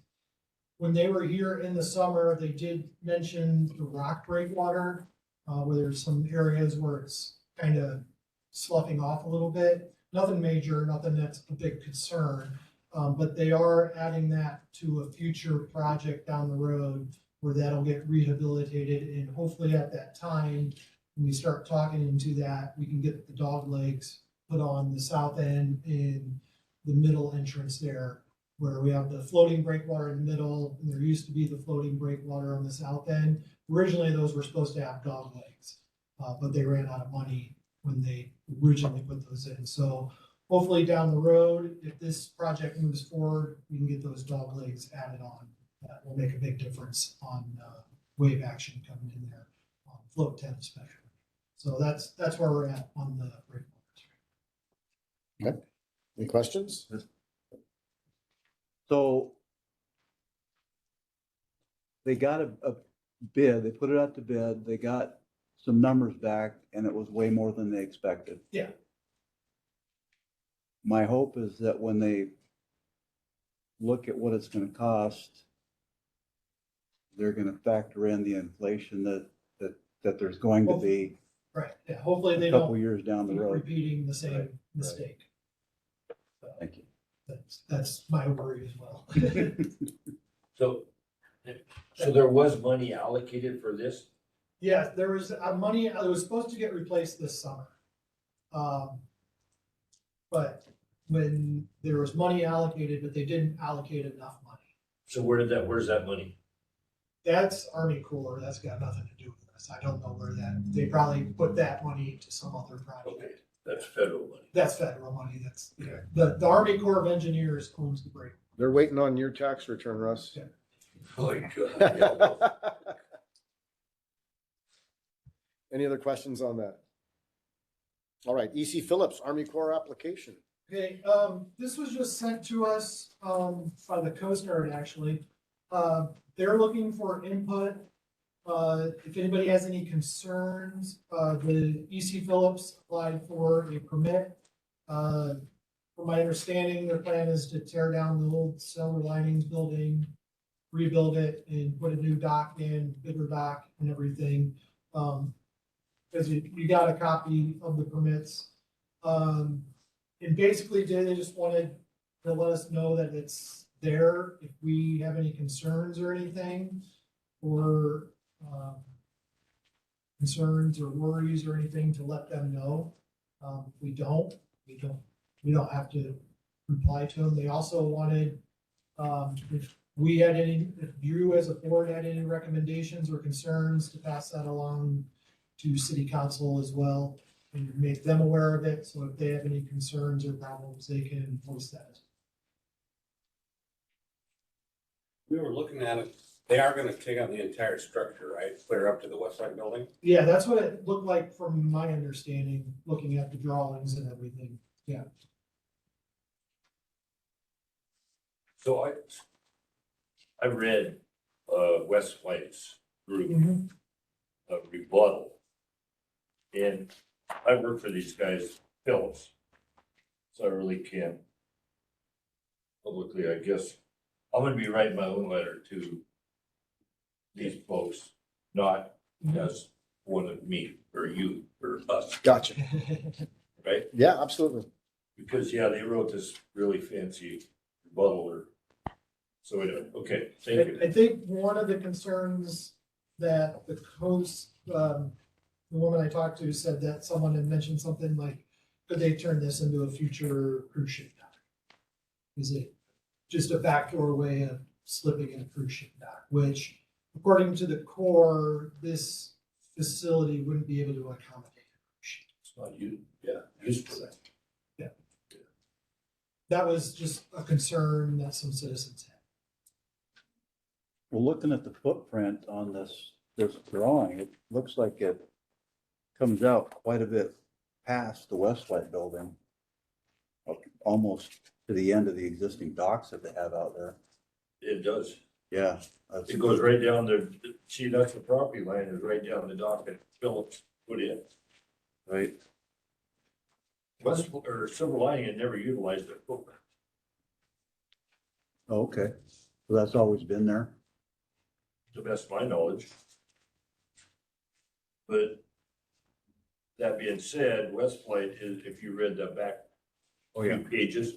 when they were here in the summer, they did mention the rock breakwater, where there's some areas where it's kind of sloughing off a little bit. Nothing major, nothing that's a big concern. But they are adding that to a future project down the road where that'll get rehabilitated, and hopefully at that time, when we start talking into that, we can get the dog legs put on the south end in the middle entrance there, where we have the floating breakwater in the middle, and there used to be the floating breakwater on the south end. Originally, those were supposed to have dog legs, but they ran out of money when they originally put those in. So hopefully down the road, if this project moves forward, we can get those dog legs added on. That will make a big difference on wave action coming in there. float tent especially. So that's where we're at on the breakwater. Any questions? So they got a bid, they put it out to bid, they got some numbers back, and it was way more than they expected. Yeah. My hope is that when they look at what it's gonna cost, they're gonna factor in the inflation that there's going to be Right, yeah, hopefully a they couple don't years down the keep road. repeating the same Right, mistake. Thank you. That's my worry as well. So, so there was money allocated for this? Yeah, there was money, it was supposed to get replaced this summer. But when there was money allocated, but they didn't allocate enough money. So where's that money? That's Army Corps, that's got nothing to do with us. I don't know where that, they probably put that money into some other Okay, project. that's federal money. That's federal money, that's, Okay. the Army Corps of Engineers owns the break. They're waiting on your tax return, Russ. Yeah. Oh, you God. Any other questions on that? All right, EC Phillips, Army Corps application. Okay, this was just sent to us, by the Coast Guard, actually. They're looking for input. If anybody has any concerns, the EC Phillips applied for a permit. From my understanding, their plan is to tear down the old Silver Linings building, rebuild it and put a new dock in, bigger dock and everything. Cause you got a copy of the permits. And basically they just wanted to let us know that it's there if we have any concerns or anything, or, concerns or worries or anything, to let them know. We don't have to reply to them. They also wanted, if you as a board had any recommendations or concerns, to pass that along to city council as well, and make them aware of it, so if they have any concerns or problems, they can voice that. We were looking at it, they are gonna take on the entire structure, right, clear up to the west side building? Yeah, that's what it looked like from my understanding, looking at the drawings and everything, yeah. So I read, West White's group, rebuttal. And I work for these guys, Phillips, so I really can't publicly, I guess. I'm gonna be writing my own letter to these folks, not as one of me or you or us, Gotcha. right? Yeah, absolutely. Because, yeah, they wrote this really fancy rebuttal or, so anyway, okay, thank you. I think one of the concerns that the coast, the woman I talked to said that someone had mentioned something like, could they turn this into a future cruise ship dock? Is it just a backdoor way of slipping in a cruise ship dock, which according to the Corps, this facility wouldn't be able to accommodate a cruise ship. It's not you, yeah, used to that. Yeah. That was just a concern that some citizens had. Well, looking at the footprint on this drawing, it looks like it comes out quite a bit past the Westlight building, almost to the end of the existing docks that they have out there. It does. Yeah. It goes right down there. See, that's the property line is right down the dock that Phillips put in. Right. West, or Silver Lining had never utilized their footprint. Oh, okay. So that's always been there? To the best of my knowledge. But that being said, Westlight is, if you read the back few pages.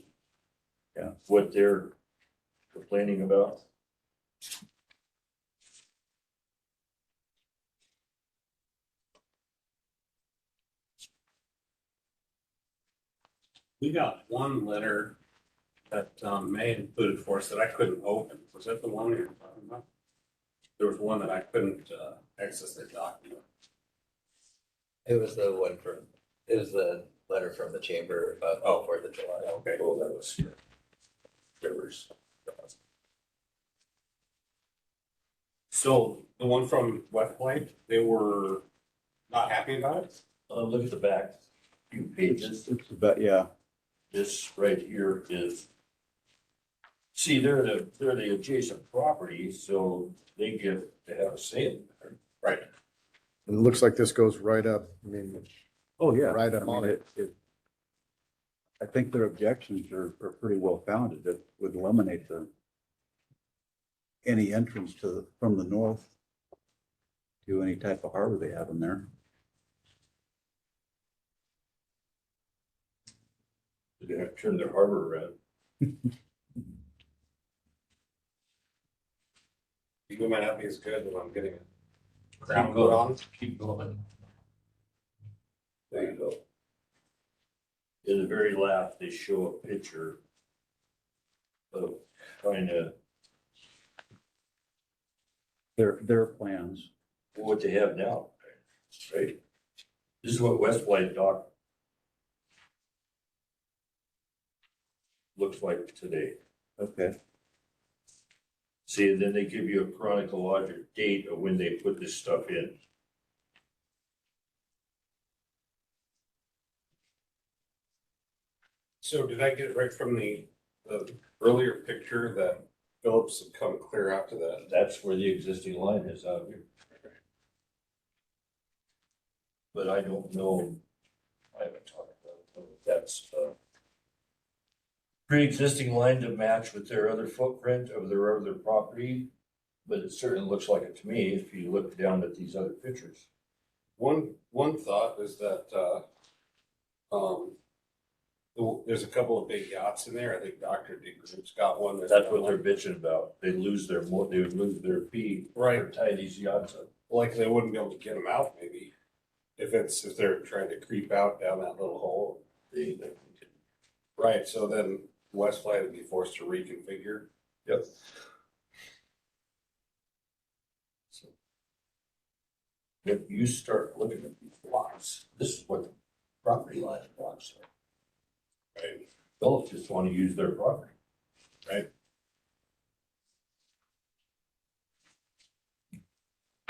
Yeah. What they're complaining about. We got one letter that May included for us that I couldn't open. Was that the one you're talking about? There was one that I couldn't access the document. It was the one from, it was the letter from the chamber about 4th of July. Okay, well, that was Rivers. So the one from West Point, they were not happy about it? Look at the back few pages. It's about, yeah, This right here is, see, they're the adjacent property, so they get to have a say in there. Right. And it looks like this goes right up, I mean, oh, yeah. Right up I mean, on it. I think their objections are pretty well founded. That would eliminate any entrance from the north to any type of harbor they have in there. They're gonna have to turn their harbor around. You might not be as good when I'm getting it. Keep going. Keep going. There you go. In the very last, they show a picture of trying to, Their plans. what they have now, right? This is what West White Dock looks like today. Okay. See, and then they give you a chronological date of when they put this stuff in. So did I get it right from the earlier picture that Phillips had come clear out to that? That's where the existing line is out here. But I don't know, I haven't talked about it, that's, pre-existing line to match with their other footprint of their other property, but it certainly looks like it to me if you look down at these other pictures. One thought is that, there's a couple of big yachts in there. I think Dr. D Group's got one. That's what they're bitching about. They would lose their fee. Right. To tie these yachts up. Like they wouldn't be able to get them out maybe. If they're trying to creep out down that little hole. Right, so then Westflight would be forced to reconfigure. Yep. So, if you start looking at these blocks, this is what the property line blocks are. Right. They'll just want to use their property. Right.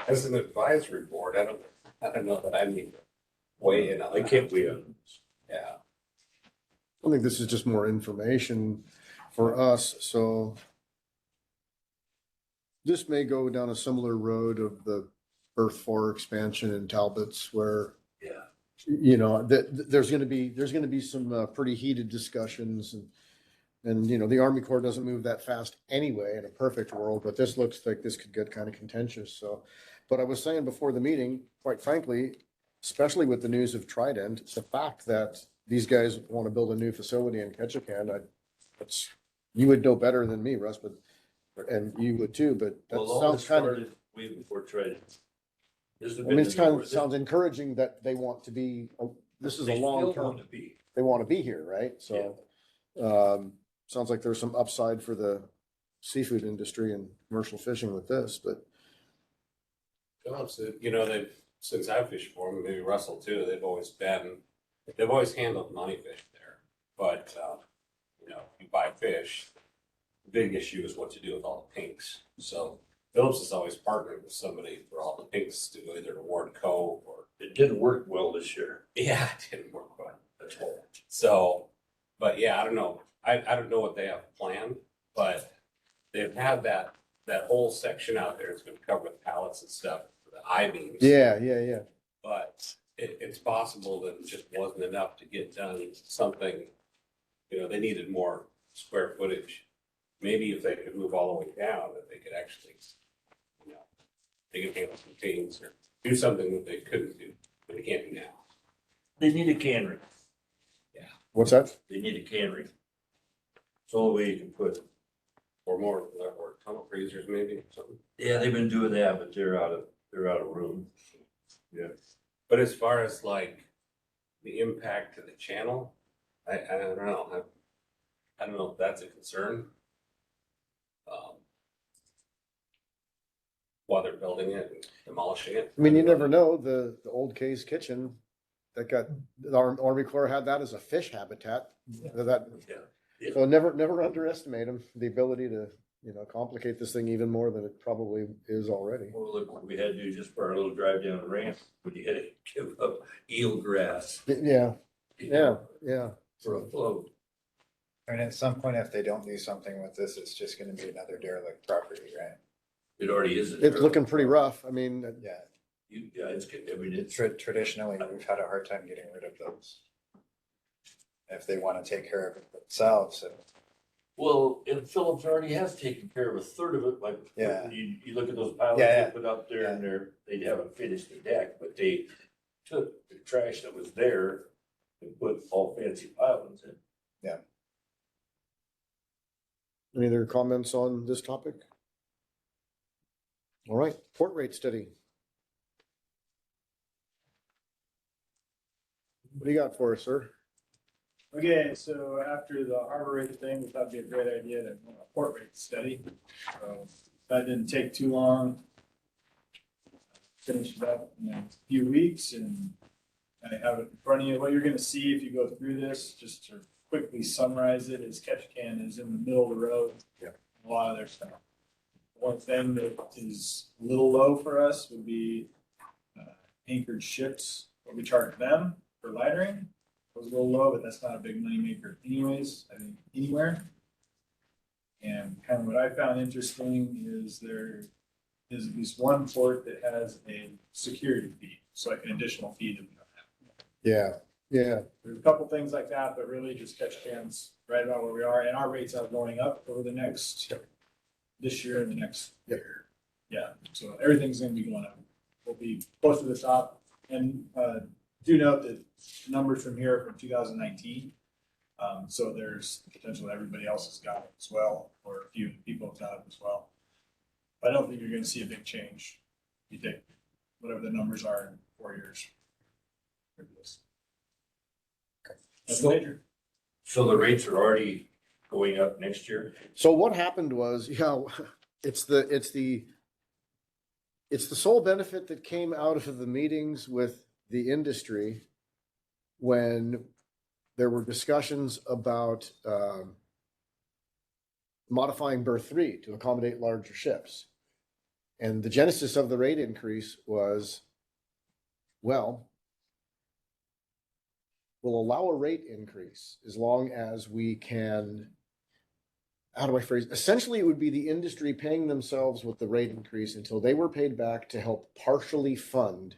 As an advisory board, I don't know that I need to weigh in on I that. can't weigh in. Yeah. I think this is just more information for us, so this may go down a similar road of the Berth 4 expansion in Talbot's where, Yeah. you know, there's gonna be some pretty heated discussions and, you know, the Army Corps doesn't move that fast anyway in a perfect world, but this looks like this could get kind of contentious, so. But I was saying before the meeting, quite frankly, especially with the news of Trident, the fact that these guys want to build a new facility in Ketchikan, you would know better than me, Russ, but, and you would too, but that Well, all sounds this kind of, started way before Trident. This has I been mean, it's in kind the of, works. sounds encouraging that they want to be, this is a They still long want term, to be. they want to be here, right? So, sounds like there's some upside for the seafood industry and commercial fishing with this, but Phillips, you know, since I've fished for them, maybe Russell too, they've always handled money fish there. But, you know, you buy fish, the big issue is what to do with all the pinks. So Phillips has always partnered with somebody for all the pinks to either award co or. It didn't work well this year. Yeah, it didn't work well at all. So, but yeah, I don't know. I don't know what they have planned, but they've had that whole section out there. It's been covered with pallets and stuff, the I-beams. yeah. But it's possible that it just wasn't enough to get done something, you know, they needed more square footage. Maybe if they could move all the way down, that they could actually, you know, they could handle some things or do something that they couldn't do, but they can't do now. They need a cannery. What's that? They need a cannery. It's the only way you can put. Or more, or tunnel freezers maybe, or something. Yeah, they've been doing that, but they're out of room. Yeah. But as far as like the impact to the channel, I don't know. I don't know if that's a concern. While they're building it and demolishing it. I mean, you never know, the old Kay's Kitchen, that got, the Army Corps had that as a fish habitat. That, Yeah. so never underestimate them, the ability to complicate this thing even more than it probably is already. Well, look what we had to do just for our little drive down the ramp, when you had to give up eelgrass. Yeah, yeah. For a float. And at some point, if they don't do something with this, it's just gonna be another derelict property, right? It already is. It's looking pretty rough. I mean, Yeah, Yeah, it's good. I mean, it's, traditionally, we've had a hard time getting rid of those. If they wanna take care of it themselves, well, and Phillips already has taken care of a third of it, like, Yeah. you look at those piles Yeah, they put up there and they haven't finished the deck, but they took the trash that was there and put all fancy pilings in. any other comments on this topic? All right, port rate study. What do you got for us, sir? Okay, so after the harbor rate thing, we thought it'd be a great idea to have a port rate study. So that didn't take too long. Finished it up in a few weeks, and I have it in front of you. What you're gonna see if you go through this, just to quickly summarize it, is Ketchikan is in the middle of the road. Yeah. A lot of their stuff. One thing that is a little low for us would be anchored ships, what we charge them for lightering. It was a little low, but that's not a big money maker anyways, I think, anywhere. And kind of what I found interesting is there is at least one port that has a security fee, so like an additional fee that we don't have. Yeah, yeah. There's a couple things like that, but really just Ketchikan's right about where we are, and our rates are going up over the next, this year and the next year. Yeah, so everything's gonna be going up. We'll be close to the top, and do note that numbers from here are from 2019. So there's potential that everybody else has got it as well, or a few people have got it as well. But I don't think you're gonna see a big change. You take whatever the numbers are in 4 years. That's major. So the rates are already going up next year? So what happened was, it's the sole benefit that came out of the meetings with the industry when there were discussions about modifying berth 3 to accommodate larger ships. And the genesis of the rate increase was, well, we'll allow a rate increase as long as we can, how do I phrase it? Essentially, it would be the industry paying themselves with the rate increase until they were paid back to help partially fund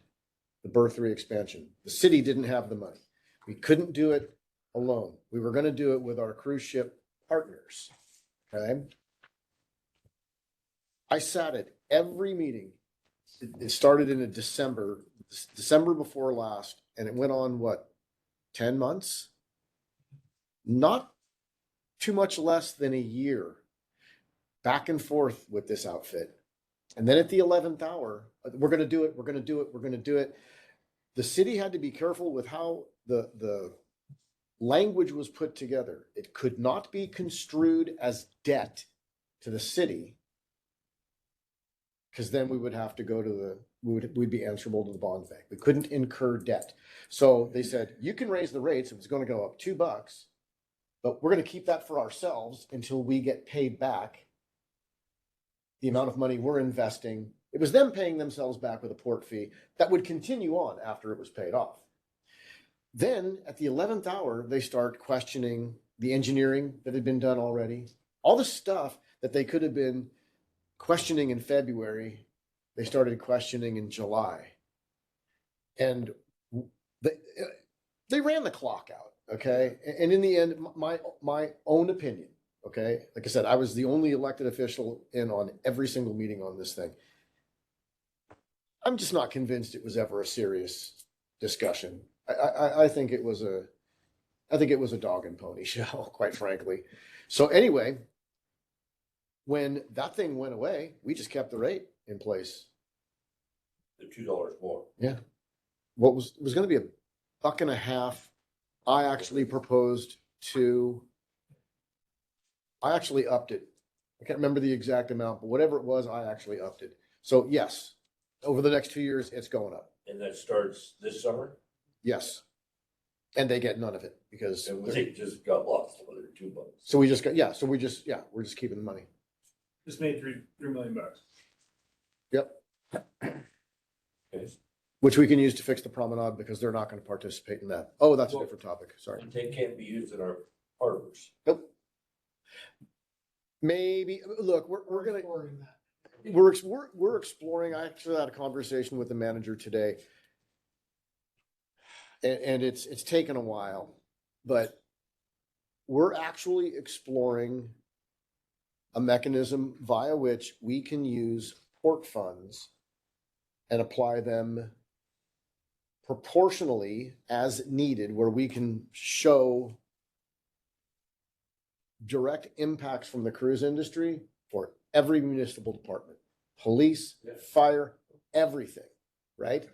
the berth 3 expansion. The city didn't have the money. We couldn't do it alone. We were going to do it with our cruise ship partners. Okay. I sat at every meeting. It started in December before last, and it went on what, 10 months? Not too much less than a year, back and forth with this outfit. And then at the 11th hour, we're going to do it. We're going to do it. We're going to do it. The city had to be careful with how the language was put together. It could not be construed as debt to the city, because then we would have to go to we'd be answerable to the bond bank. We couldn't incur debt. So they said, you can raise the rates if it's going to go up $2, but we're going to keep that for ourselves until we get paid back the amount of money we're investing. It was them paying themselves back with a port fee that would continue on after it was paid off. Then at the 11th hour, they start questioning the engineering that had been done already. All the stuff that they could have been questioning in February, they started questioning in July. And they ran the clock out, okay? And in the end, my own opinion, okay? Like I said, I was the only elected official in on every single meeting on this thing. I'm just not convinced it was ever a serious discussion. I think it was a dog and pony show, quite frankly. So anyway, when that thing went away, we just kept the rate in place. The $2 more. Yeah. What was going to be $1.50. I actually proposed I actually upped it. I can't remember the exact amount, but whatever it was, I actually upped it. So yes, over the next 2 years, it's going up. And that starts this summer? Yes. And they get none of it because They just got lost with their $2. so we're just keeping the money. Just made $3 million. Yep. Okay. Which we can use to fix the promenade because they're not gonna participate in that. Oh, that's a different topic, sorry. And they can't be used in our harbors. Nope. Maybe, look, we're gonna, Exploring that. we're exploring, I actually had a conversation with the manager today. And it's taken a while, but we're actually exploring a mechanism via which we can use port funds and apply them proportionally as needed, where we can show direct impacts from the cruise industry for every municipal department, police, fire, everything, right?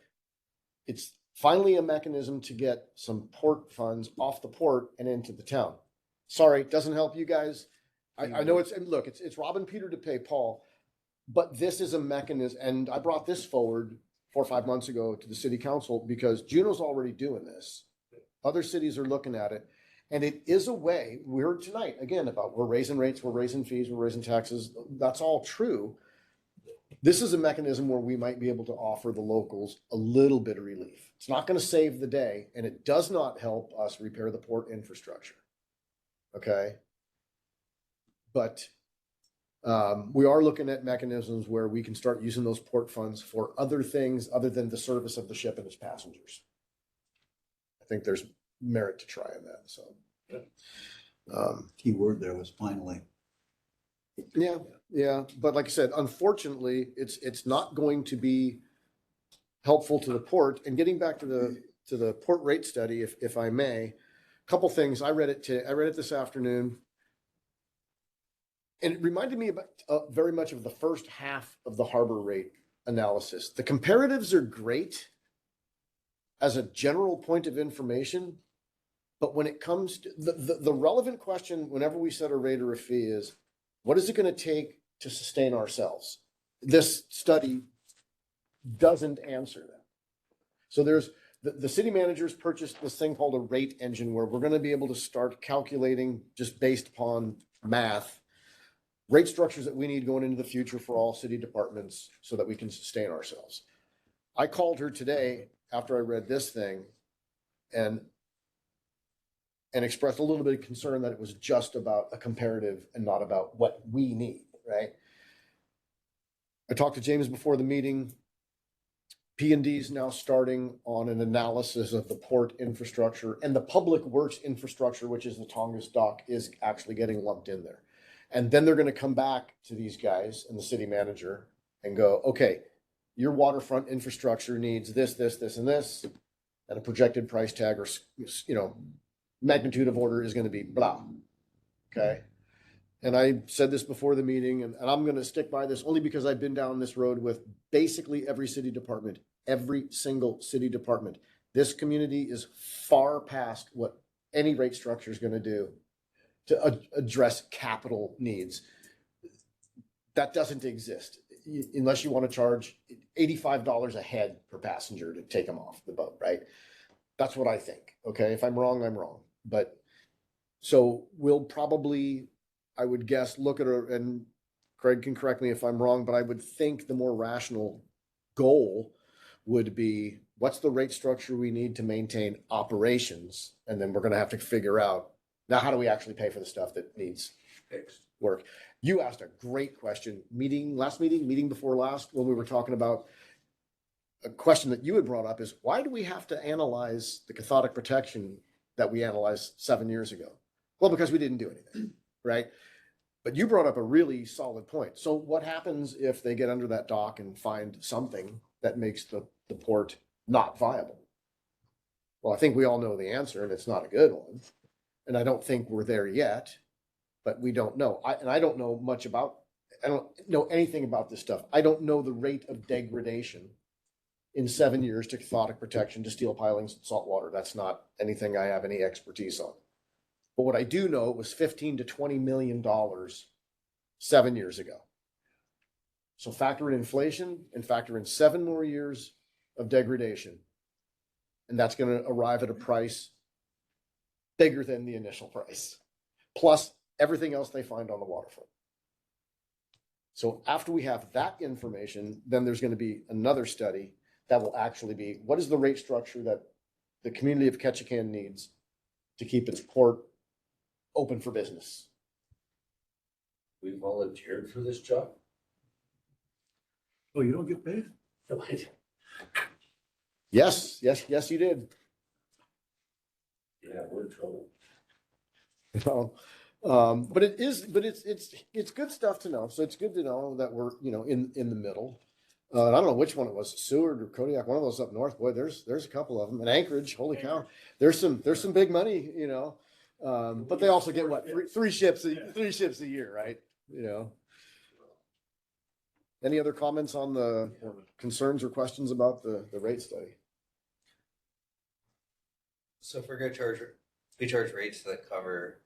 It's finally a mechanism to get some port funds off the port and into the town. Sorry, doesn't help you guys. I know it's, and look, it's robbing Peter to pay Paul, but this is a mechanism, and I brought this forward 4 or 5 months ago to the city council because Juneau's already doing this. Other cities are looking at it. And it is a way, we heard tonight, again, about we're raising rates, we're raising fees, we're raising taxes. That's all true. This is a mechanism where we might be able to offer the locals a little bit of relief. It's not going to save the day, and it does not help us repair the port infrastructure. Okay? But we are looking at mechanisms where we can start using those port funds for other things other than the service of the ship and its passengers. I think there's merit to try on that, so. Key word there was finally. Yeah, but like I said, unfortunately, it's not going to be helpful to the port. And getting back to the port rate study, if I may, a couple things. I read it this afternoon. And it reminded me about very much of the first half of the harbor rate analysis. The comparatives are great as a general point of information, but when it comes to the relevant question, whenever we set a rate or a fee, is what is it going to take to sustain ourselves? This study doesn't answer that. So there's the city managers purchased this thing called a rate engine where we're going to be able to start calculating just based upon math rate structures that we need going into the future for all city departments so that we can sustain ourselves. I called her today after I read this thing and expressed a little bit of concern that it was just about a comparative and not about what we need, right? I talked to James before the meeting. P&D is now starting on an analysis of the port infrastructure, and the public works infrastructure, which is the Tongass dock, is actually getting lumped in there. And then they're going to come back to these guys and the city manager and go, okay, your waterfront infrastructure needs this, this, this, and this, and a projected price tag or, magnitude of order is going to be blah. Okay. And I said this before the meeting, and I'm going to stick by this only because I've been down this road with basically every city department, every single city department. This community is far past what any rate structure is going to do to address capital needs. That doesn't exist unless you want to charge $85 a head per passenger to take them off the boat, right? That's what I think. Okay. If I'm wrong, I'm wrong. But so we'll probably, I would guess, look at her, and Craig can correct me if I'm wrong, but I would think the more rational goal would be what's the rate structure we need to maintain operations? And then we're going to have to figure out now, how do we actually pay for the stuff that needs Fixed. work? You asked a great question. Meeting before last, when we were talking about a question that you had brought up is why do we have to analyze the cathodic protection that we analyzed 7 years ago? Well, because we didn't do anything, right? But you brought up a really solid point. So what happens if they get under that dock and find something that makes the port not viable? Well, I think we all know the answer, and it's not a good one. And I don't think we're there yet, but we don't know. I don't know much about, I don't know anything about this stuff. I don't know the rate of degradation in 7 years to cathodic protection, to steel pilings, salt water. That's not anything I have any expertise on. But what I do know, it was $15 to $20 million 7 years ago. So factor in inflation and factor in 7 more years of degradation. And that's going to arrive at a price bigger than the initial price, plus everything else they find on the waterfront. So after we have that information, then there's gonna be another study that will actually be, what is the rate structure that the community of Ketchikan needs to keep its port open for business? We volunteered for this job? Oh, you don't get paid? No, I didn't. Yes, you did. Yeah, we're in trouble. But it's good stuff to know. So it's good to know that we're, in the middle. I don't know which one it was, Seward or Kodiak, one of those up north. Boy, there's a couple of them. And Anchorage, holy cow, there's some big money, but they also get what, three ships a year, right? Any other comments on the concerns or questions about the rate study? So if we're gonna we charge rates that cover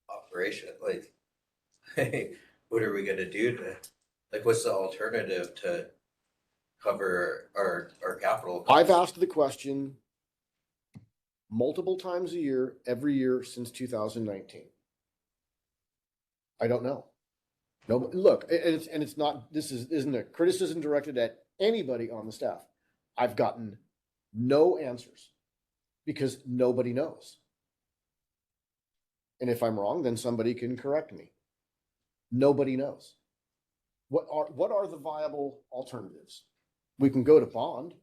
operation, like, what are we gonna do what's the alternative to cover our capital? I've asked the question multiple times a year, every year since 2019. I don't know. No, look, it's not, isn't a criticism directed at anybody on the staff. I've gotten no answers because nobody knows. And if I'm wrong, then somebody can correct me. Nobody knows. What are the viable alternatives? We can go to bond.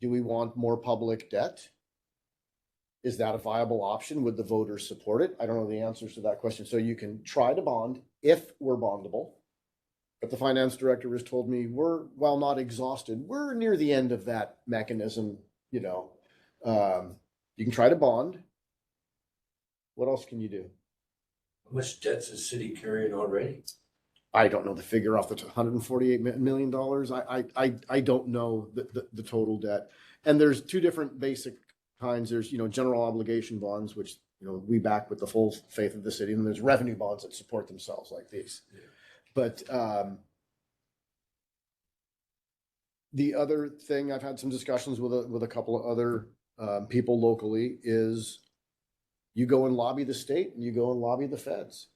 Do we want more public debt? Is that a viable option? Would the voters support it? I don't know the answers to that question. So you can try to bond if we're bondable. But the finance director has told me while not exhausted, we're near the end of that mechanism, You can try to bond. What else can you do? How much debt's the city carrying already? I don't know the figure off the $148 million. I don't know the total debt. And there's two different basic kinds. There's, general obligation bonds, which, we back with the full faith of the city. And there's revenue bonds that support themselves like these. Yeah. But the other thing, I've had some discussions with a couple of other people locally, is you go and lobby the state and you go and lobby the feds.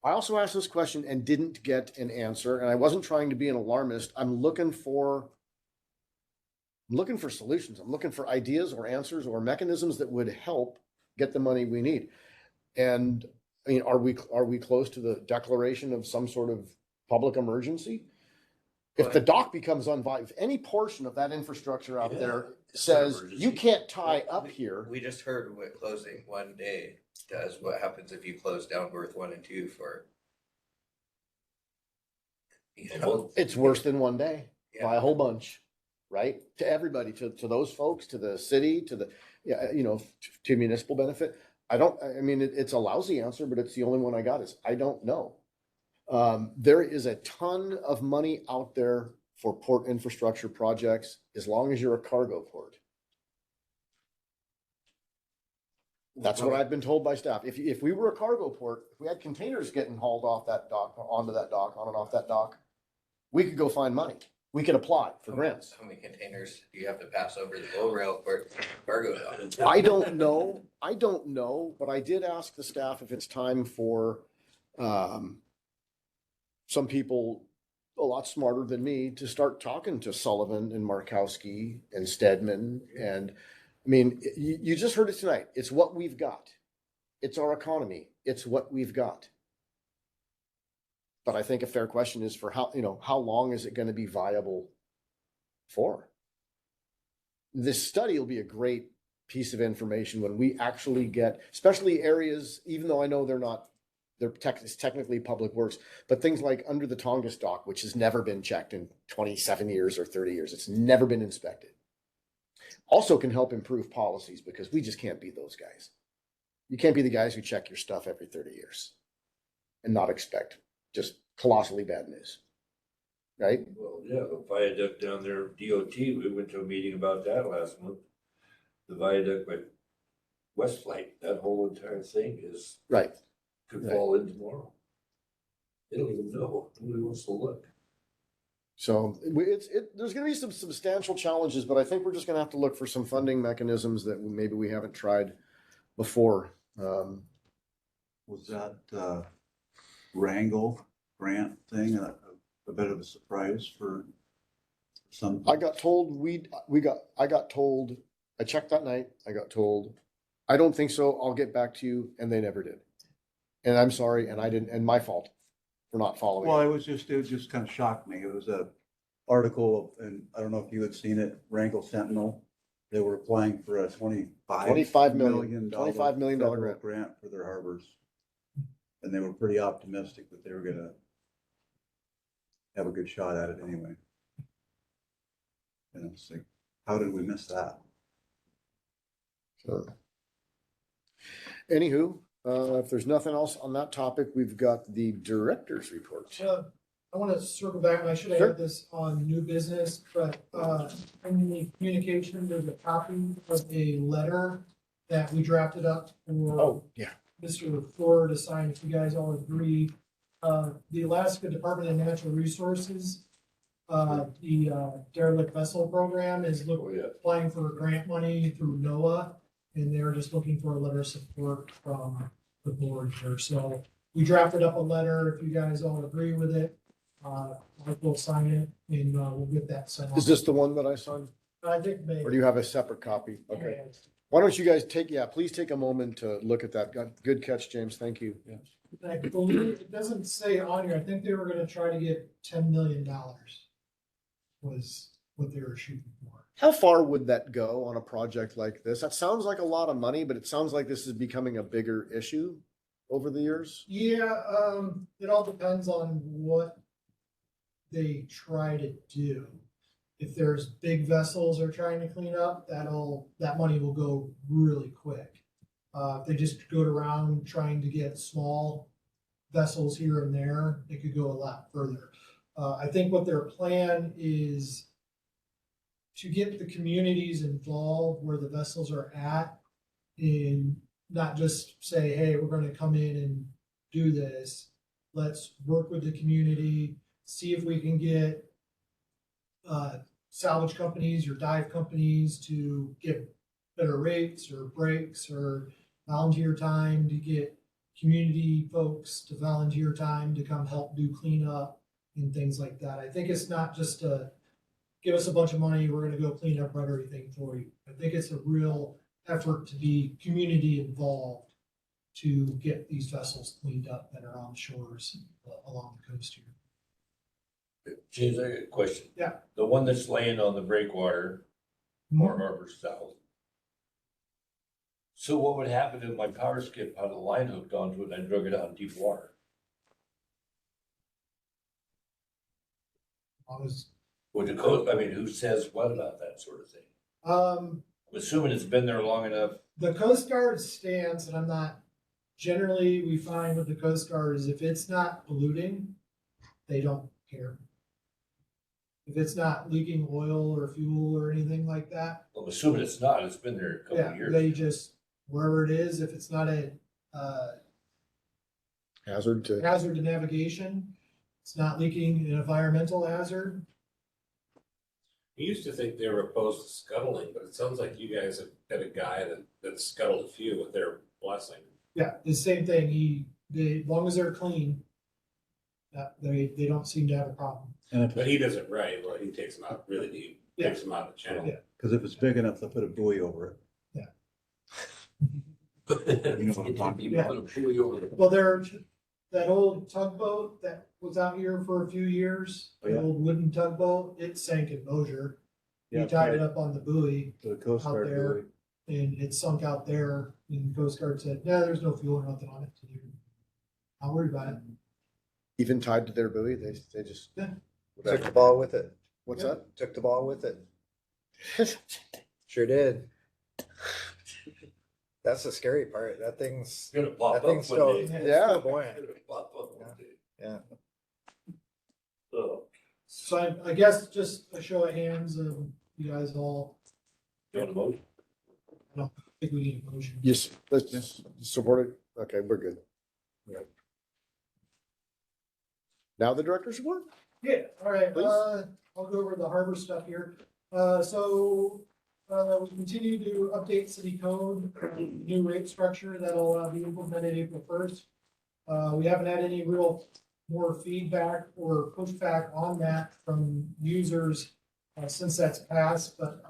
I also asked this question and didn't get an answer, and I wasn't trying to be an alarmist. I'm looking for solutions. I'm looking for ideas or answers or mechanisms that would help get the money we need. And I mean, are we close to the declaration of some sort of public emergency? If the dock becomes unviable, if any portion of that infrastructure out there says you can't tie up here. We just heard what closing one day does. What happens if you close down berth 1 and 2 for? It's worse than one day by a whole bunch, right? To everybody, to those folks, to the city, to the, to municipal benefit. It's a lousy answer, but it's the only one I got is I don't know. There is a ton of money out there for port infrastructure projects, as long as you're a cargo port. That's what I've been told by staff. If we were a cargo port, if we had containers getting hauled off that dock, onto that dock, on and off that dock, we could go find money. We could apply for grants. How many containers do you have to pass over the GO rail for cargo dock? I don't know, but I did ask the staff if it's time for some people a lot smarter than me to start talking to Sullivan and Markowski and Stedman. And I mean, you just heard it tonight. It's what we've got. It's our economy. It's what we've got. But I think a fair question is for how long is it going to be viable for? This study will be a great piece of information when we actually get, especially areas, even though I know it's technically public works, but things like under the Tongass dock, which has never been checked in 27 years or 30 years. It's never been inspected. Also can help improve policies, because we just can't be those guys. You can't be the guys who check your stuff every 30 years and not expect just colossally bad news. Right? Well, yeah, the viaduct down there, DOT, we went to a meeting about that last month. The viaduct by West Flight, that whole entire thing is right. Could fall in tomorrow. They don't even know. Nobody wants to look. So there's going to be some substantial challenges, but I think we're just going to have to look for some funding mechanisms that maybe we haven't tried before. Was that Wrangle grant thing, a bit of a surprise for some. I got told I checked that night, I got told, I don't think so, I'll get back to you, and they never did. And I'm sorry, and I didn't, and my fault for not following. Well, it just kind of shocked me. It was a article, and I don't know if you had seen it, Wrangle Sentinel. They were applying for a $25 million $25 grant for their harbors. And they were pretty optimistic that they were gonna have a good shot at it anyway. And it's like, how did we miss that? So, anywho, if there's nothing else on that topic, we've got the director's report. I want to circle back, and I should have Sure. had this on new business, but in the communication, there's a copy of a letter that we drafted up for Oh, yeah. Mr. Thor to sign, if you guys all agree. The Alaska Department of Natural Resources, the derelict vessel program is applying for grant money through NOAA, and they're just looking for a letter of support from the board here. So we drafted up a letter, if you guys all agree with it. We'll sign it and we'll get that sent. Is this the one that I signed? I think maybe. Or do you have a separate copy? Okay. Why don't you guys please take a moment to look at that. Good catch, James. Thank you. I believe, it doesn't say on here, I think they were gonna try to get $10 million was what they were shooting for. How far would that go on a project like this? That sounds like a lot of money, but it sounds like this is becoming a bigger issue over the years. Yeah, it all depends on what they try to do. If there's big vessels they're trying to clean up, that money will go really quick. If they just go around trying to get small vessels here and there, it could go a lot further. I think what their plan is to get the communities involved where the vessels are at, and not just say, hey, we're gonna come in and do this. Let's work with the community, see if we can get salvage companies or dive companies to get better rates or breaks or volunteer time, to get community folks to volunteer time to come help do cleanup and things like that. I think it's not just give us a bunch of money, we're gonna go clean up everything for you. I think it's a real effort to be community involved to get these vessels cleaned up that are on shores along the coast here. James, I got a question. Yeah. The one that's laying on the breakwater, Moore Harbor South. So what would happen if my power skip had a line hooked onto it and I drug it out in deep water? Would the code, who says what about that sort of thing? I'm assuming it's been there long enough. The Coast Guard's stance, and I'm not, generally, we find with the Coast Guard is if it's not polluting, they don't care. If it's not leaking oil or fuel or anything like that. I'm assuming it's not, it's been there a couple of years. They just, wherever it is, if it's not a hazard to navigation, it's not leaking an environmental hazard. I used to think they were opposed to scuttling, but it sounds like you guys have got a guy that scuttled a few with their blessing. Yeah, the same thing. As long as they're clean, they don't seem to have a problem. But he does it right, well, he takes them out really deep, takes them out of the channel. Yeah. Cause if it's big enough, they'll put a buoy over it. Yeah. You know what I'm talking Yeah. about? Well, that old tugboat that was out here for a few years, Oh, yeah. the old wooden tugboat, it sank in Mosier. We Yeah, tied it right. up on the buoy To the Coast out Guard there, buoy. and it sunk out there, and the Coast Guard said, yeah, there's no fuel or nothing on it. Not worried about it. even tied to their buoy, they just. Yeah. Took the ball with it. What's Yeah. that? Took the ball with it. Sure did. That's the scary part. That thing's Gonna pop that up thing's one still, day. it's Yeah. still buoyant. It'll pop up one day. Yeah. Oh, So I guess just a show of hands of you guys all, you want a motion? I think we need a motion. Yes, let's support it. Okay, we're good. Right. Now the director's report? Yeah, all right, Please. I'll go over the harbor stuff here. We continue to update city code, new rate structure that'll be implemented April 1st. We haven't had any real more feedback or pushback on that from users since that's passed, but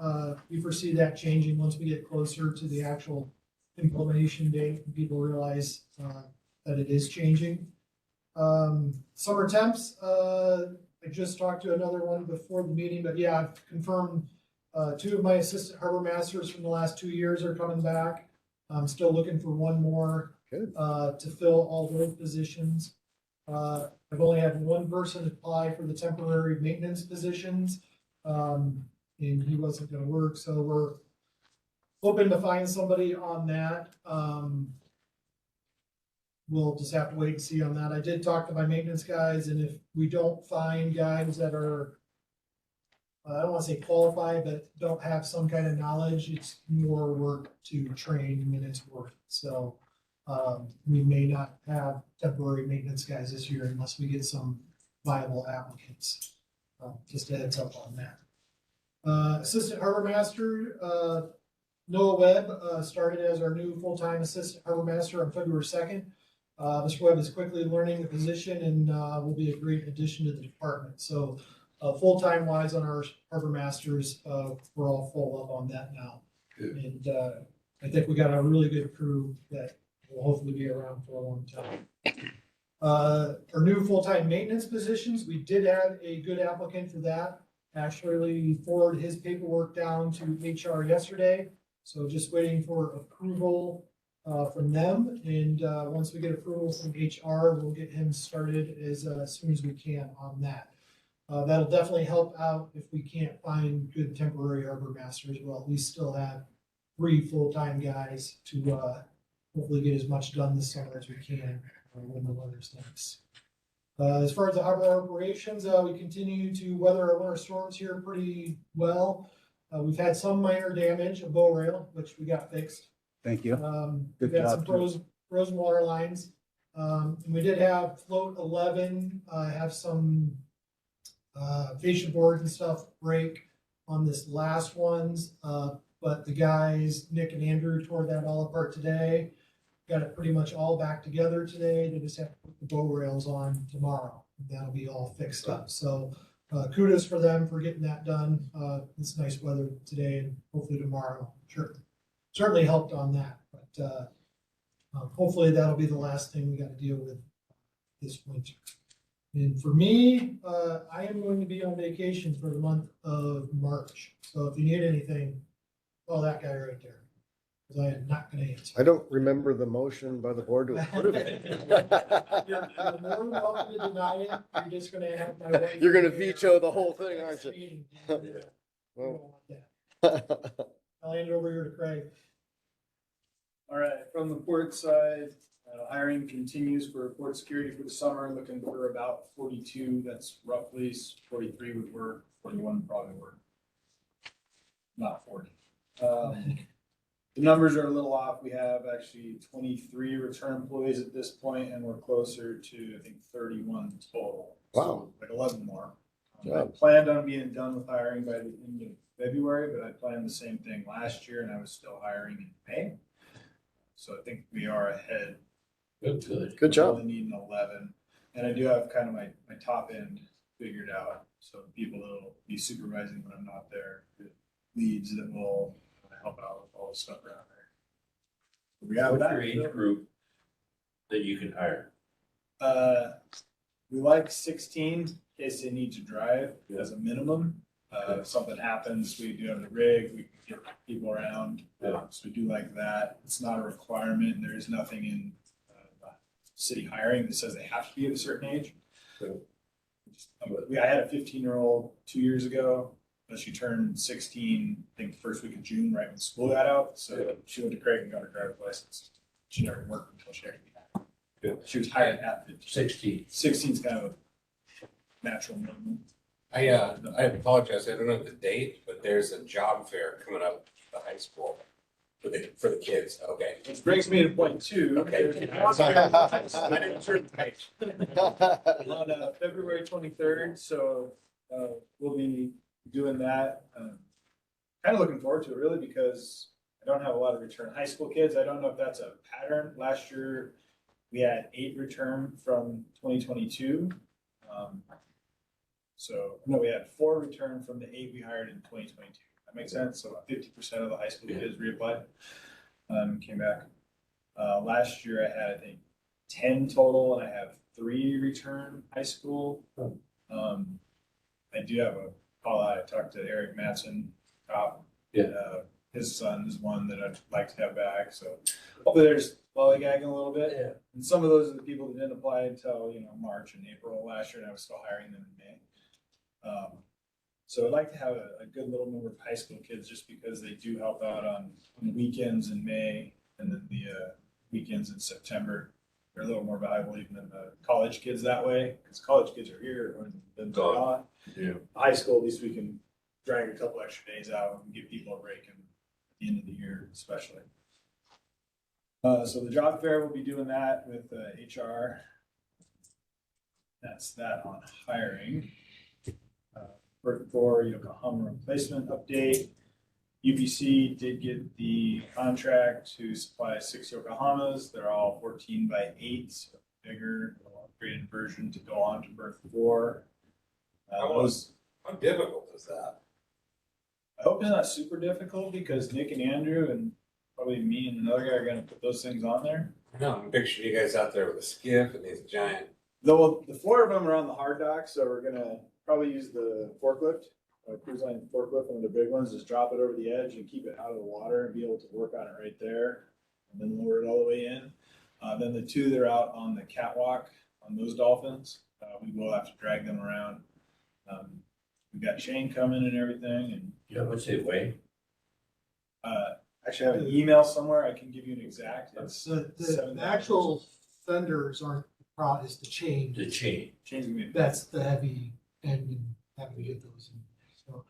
we foresee that changing once we get closer to the actual implementation date and people realize that it is changing. Summer temps, I just talked to another one before the meeting, but yeah, I've confirmed 2 of my assistant harbor masters from the last 2 years are coming back. I'm still looking for one more to fill all those positions. I've only had one person apply for the temporary maintenance positions, and he wasn't gonna work, so we're hoping to find somebody on that. We'll just have to wait and see on that. I did talk to my maintenance guys, and if we don't find guys that are, I don't wanna say qualified, but don't have some kind of knowledge, it's more work to train than it's worth. So, we may not have temporary maintenance guys this year unless we get some viable applicants. Just a heads up on that. Assistant harbor master, Noah Webb, started as our new full-time assistant harbor master on February 2nd. Mr. Webb is quickly learning the position and will be a great addition to the department. So full-time wise on our harbor masters, we're all full up on that now. Good. And I think we got a really good crew that will hopefully be around for a long time. Our new full-time maintenance positions, we did have a good applicant for that. Actually forwarded his paperwork down to HR yesterday. So just waiting for approval from them. And once we get approval from HR, we'll get him started as soon as we can on that. That'll definitely help out if we can't find good temporary harbor masters. We'll at least still have 3 full-time guys to hopefully get as much done this summer as we can when the weather's nice. As far as the harbor operations, we continue to weather our winter storms here pretty well. We've had some minor damage, a bow rail, which we got fixed. Thank you. We've Good got some job, frozen water lines. And we did have float 11, have some fascia boards and stuff break on this last ones. But the guys, Nick and Andrew, tore that all apart today. Got it pretty much all back together today. They just have to put the bow rails on tomorrow. That'll be all fixed up. So kudos for them for getting that done. It's nice weather today and hopefully tomorrow. Sure. Certainly helped on that, but hopefully that'll be the last thing we got to deal with this winter. And for me, I am going to be on vacation for the month of March. So if you need anything, call that guy right there, because I am not going to answer. I don't remember the motion by the board to approve it. You're more than welcome to deny it. You're just going to have my wife. You're gonna veto the whole thing, aren't you? You Well. don't want that. I'll hand it over here to Craig. All right, from the port side, hiring continues for port security for the summer, looking for about 42. That's roughly 43 would work, 41 probably work. Not 40. The numbers are a little off. We have actually 23 return employees at this point, and we're closer to, I think, 31 total. Wow. So like 11 more. I Job. planned on being done with hiring by the end of February, but I planned the same thing last year, and I was still hiring in May. So I think we are ahead. Good job. Only needing 11, and I do have kind of my top end figured out. So people that will be supervising when I'm not there, the leads that will help out with all the stuff around there. We have What's that. your age group that you can hire? We like 16 in case they need to drive as a minimum. If something happens, we do have the rig, we can get people around. So we do like that. It's not a requirement. There is nothing in city hiring that says they have to be at a certain age. I had a 15-year-old 2 years ago, but she turned 16, I think, the first week of June, right when school got out. So she went to Craig and got her driver's license. She never worked until she actually had it. She was hired at 15. 16. 16 is kind of a natural minimum. I apologize, I don't know the date, but there's a job fair coming up at the high school for the kids, okay. Which brings me to point 2. Okay. I didn't turn the page. On February 23rd, so we'll be doing that. Kind of looking forward to it really because I don't have a lot of return high school kids. I don't know if that's a pattern. Last year, We had 8 return from 2022. No, we had 4 return from the 8 we hired in 2022. That makes sense. So about 50% of the high school kids reapplied, came back. Last year I had, I think, 10 total, and I have 3 return high school. I do have a call out. I talked to Eric Matson, top. His son is one that I'd like to have back. So hopefully they're just lollygagging a little bit. Yeah. And some of those are the people that didn't apply until, March and April of last year, and I was still hiring them in May. So I'd like to have a good little number of high school kids just because they do help out on the weekends in May and then the weekends in September. They're a little more valuable even than the college kids that way, because college kids are here and then they're gone. Yeah. High school, at least we can drag a couple extra days out and give people a break at the end of the year, especially. So the job fair, we'll be doing that with HR. That's that on hiring. For Yokohama replacement update. UBC did get the contract to supply 6 Yokohamas. They're all 14x8, so bigger, upgraded version to go on to Berth 4. How difficult is that? I hope it's not super difficult because Nick and Andrew and probably me and another guy are going to put those things on there. No, I'm picturing you guys out there with a skiff and these giant. Though the 4 of them are on the hard dock, so we're going to probably use the forklift, cruise line forklift, one of the big ones, just drop it over the edge and keep it out of the water and be able to work on it right there, and then lower it all the way in. Then the 2 that are out on the catwalk on those dolphins, we will have to drag them around. We've got chain coming and everything, and Yeah, what's it weigh? actually I have an email somewhere. I can give you an exact. It's The 7,000. actual fenders aren't the problem, it's the chain. The chain. Chain's gonna be. That's the heavy, and having to get those in. So,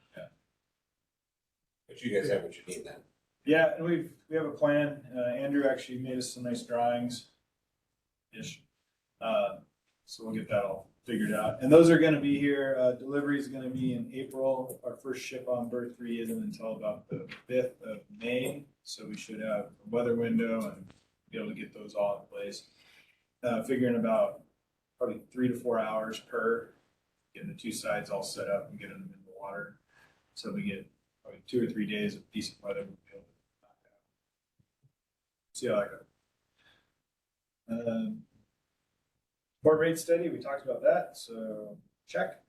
But you guys have what you need then. Yeah, and we have a plan. Andrew actually made us some nice drawings. Ish. So we'll get that all figured out. And those are gonna be here, delivery is gonna be in April. Our first ship on Berth 3 isn't until about the 5th of May. So we should have a weather window and be able to get those all in place. Figuring about probably 3 to 4 hours per, getting the 2 sides all set up and getting them in the water. So we get probably 2 or 3 days of decent weather. We'll be able to knock it out. See how that goes. Board rate study, we talked about that, so check.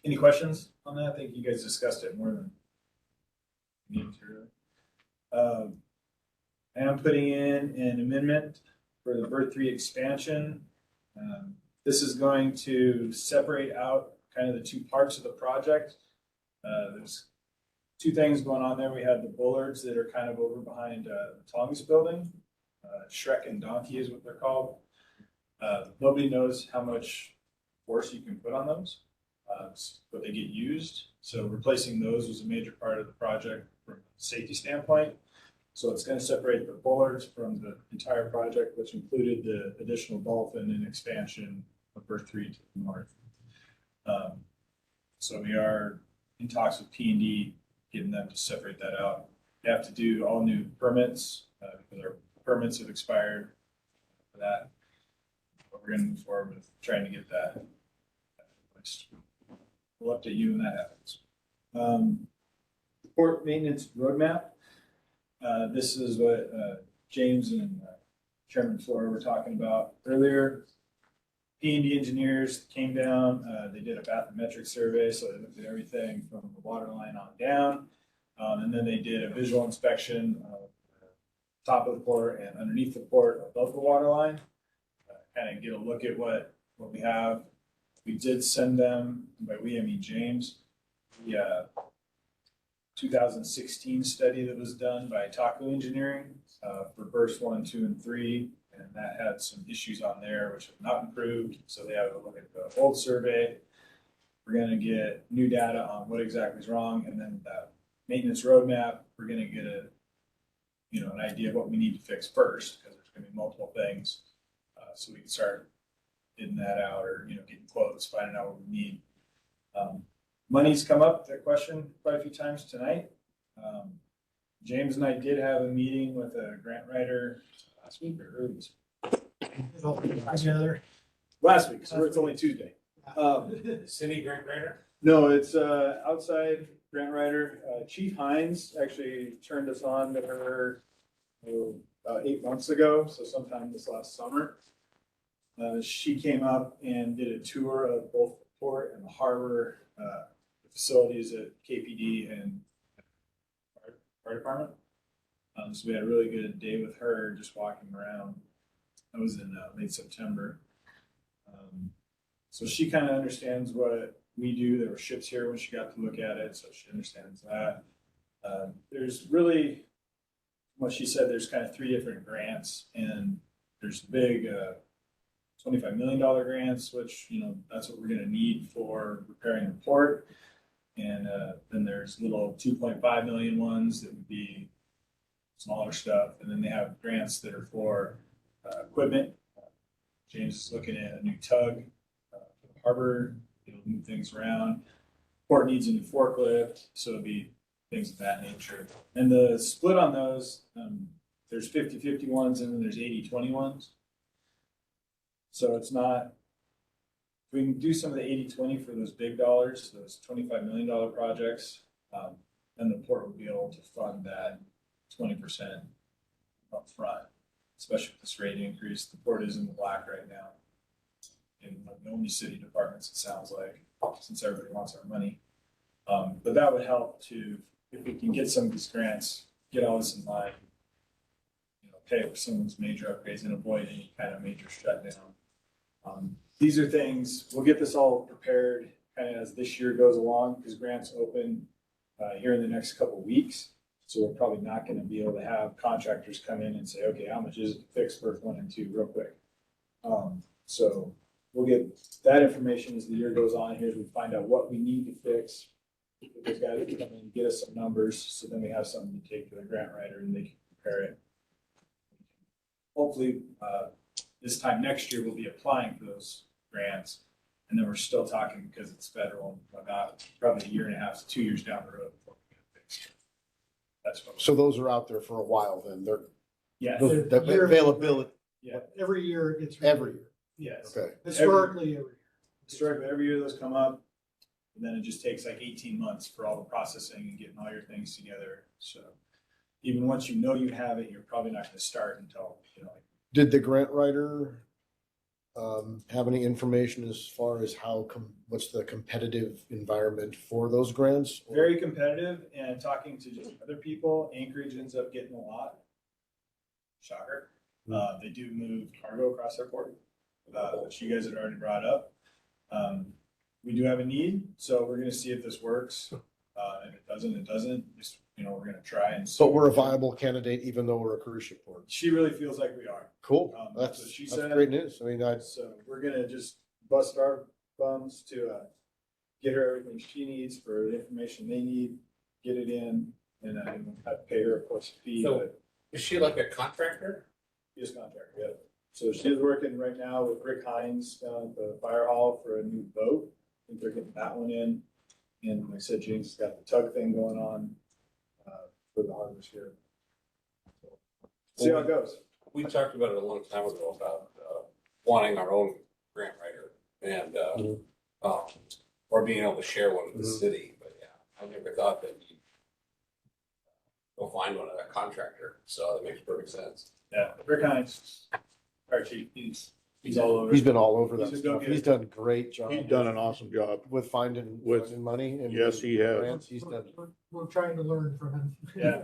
Any questions on that? I think you guys discussed it more than you need to really. I am putting in an amendment for the Berth 3 expansion. This is going to separate out kind of the 2 parts of the project. There's 2 things going on there. We have the bullards that are kind of over behind the Tongs building. Shrek and Donkey is what they're called. Nobody knows how much force you can put on those, but they get used. So replacing those was a major part of the project from a safety standpoint. So it's going to separate the bullards from the entire project, which included the additional dolphin and expansion of Berth 3 to the north. So we are in talks with P&D, getting them to separate that out. You have to do all new permits because our permits have expired for that. But we're going to move forward with trying to get that. We'll update you when that happens. Port maintenance roadmap. This is what James and Chairman Flora were talking about earlier. P&D engineers came down, they did a bathymetric survey, so they looked at everything from the water line on down. And then they did a visual inspection of the top of the port and underneath the port above the water line. Kind of get a look at what we have. We did send them, by we I mean James, the 2016 study that was done by Taco Engineering for burst 1, 2, and 3. And that had some issues on there which have not improved. So they have to look at the old survey. We're going to get new data on what exactly is wrong. And then that maintenance roadmap, we're going to get an idea of what we need to fix first, because there's going to be multiple things. So we can start getting that out, or getting quotes, finding out what we need. Money's come up, that question, quite a few times tonight. James and I did have a meeting with a grant writer last week or early it all together. Last week, so it's only Tuesday. City grant writer? No, it's outside grant writer. Chief Hines actually turned us on to her about 8 months ago, so sometime this last summer. She came up and did a tour of both the port and the harbor facilities at KPD and fire department. So we had a really good day with her, just walking around. That was in late September. So she kind of understands what we do. There were ships here when she got to look at it, so she understands that. There's really, what she said, there's kind of 3 different grants, and there's big $25 million grants, which, you know, that's what we're going to need for repairing the port. And then there's little 2.5 million ones that would be smaller stuff. And then they have grants that are for equipment. James is looking at a new tug for the harbor. It'll move things around. Port needs a new forklift, so it'll be things of that nature. And the split on those, there's 50-50 ones and then there's 80-20 ones. So it's not, we can do some of the 80-20 for those big dollars, those $25 million projects, then the port will be able to fund that 20% up front, especially with this rate increase. The port is in the black right now. In the only city departments, it sounds like, since everybody wants our money. But that would help to, if we can get some of these grants, get all this in line, you know, pay for some of these major upgrades and avoid any kind of major shutdown. These are things, we'll get this all prepared kind of as this year goes along, because grants open here in the next couple of weeks. So we're probably not going to be able to have contractors come in and say, okay, how much is it to fix berth 1 and 2 real quick. So we'll get that information as the year goes on here as we find out what we need to fix. Those guys will come in and get us some numbers, so then we have something to take to the grant writer and they can compare it. Hopefully, this time next year, we'll be applying for those grants. And then we're still talking, because it's federal, about probably 1.5 to 2 years down the road before we get it fixed. That's what. So those are out there for a while then. They're, Yeah. the availability. Yeah. Every year it gets. Every year. Yes. Okay. Historically, every year. Historically, every year those come up. And then it just takes like 18 months for all the processing and getting all your things together. So even once you know you have it, you're probably not going to start until, you know, like. Did the grant writer have any information as far as how, what's the competitive environment for those grants? Very competitive, and talking to just other people, Anchorage ends up getting a lot. Shocker. They do move cargo across their port, which you guys had already brought up. We do have a need, so we're gonna see if this works. If it doesn't, it doesn't. Just, you know, we're gonna try and. But we're a viable candidate even though we're a cruise ship port. She really feels like we are. Cool. So That's she said, great news. I mean, so we're gonna just bust our bums to get her everything she needs for the information they need, get it in, and I have to pay her, of course, a fee. So- But Is she like a contractor? she is contractor, yeah. So she's working right now with Rick Hines down at the fire hall for a new boat. I think they're getting that one in. And like I said, James has got the tug thing going on for the harbors here. So, see how it goes. We talked about it a long time ago about wanting our own grant writer and or being able to share one with the city. But yeah, I never thought that you'd go find one of that contractor. So that makes perfect sense. Yeah, Rick Hines, our chief, he's all over. he's been all over He's that a stuff. go-getter. He's done a great job. He's done an awesome job. With finding money and. Yes, he has. grants. He's done. We're trying to learn from him. Yeah.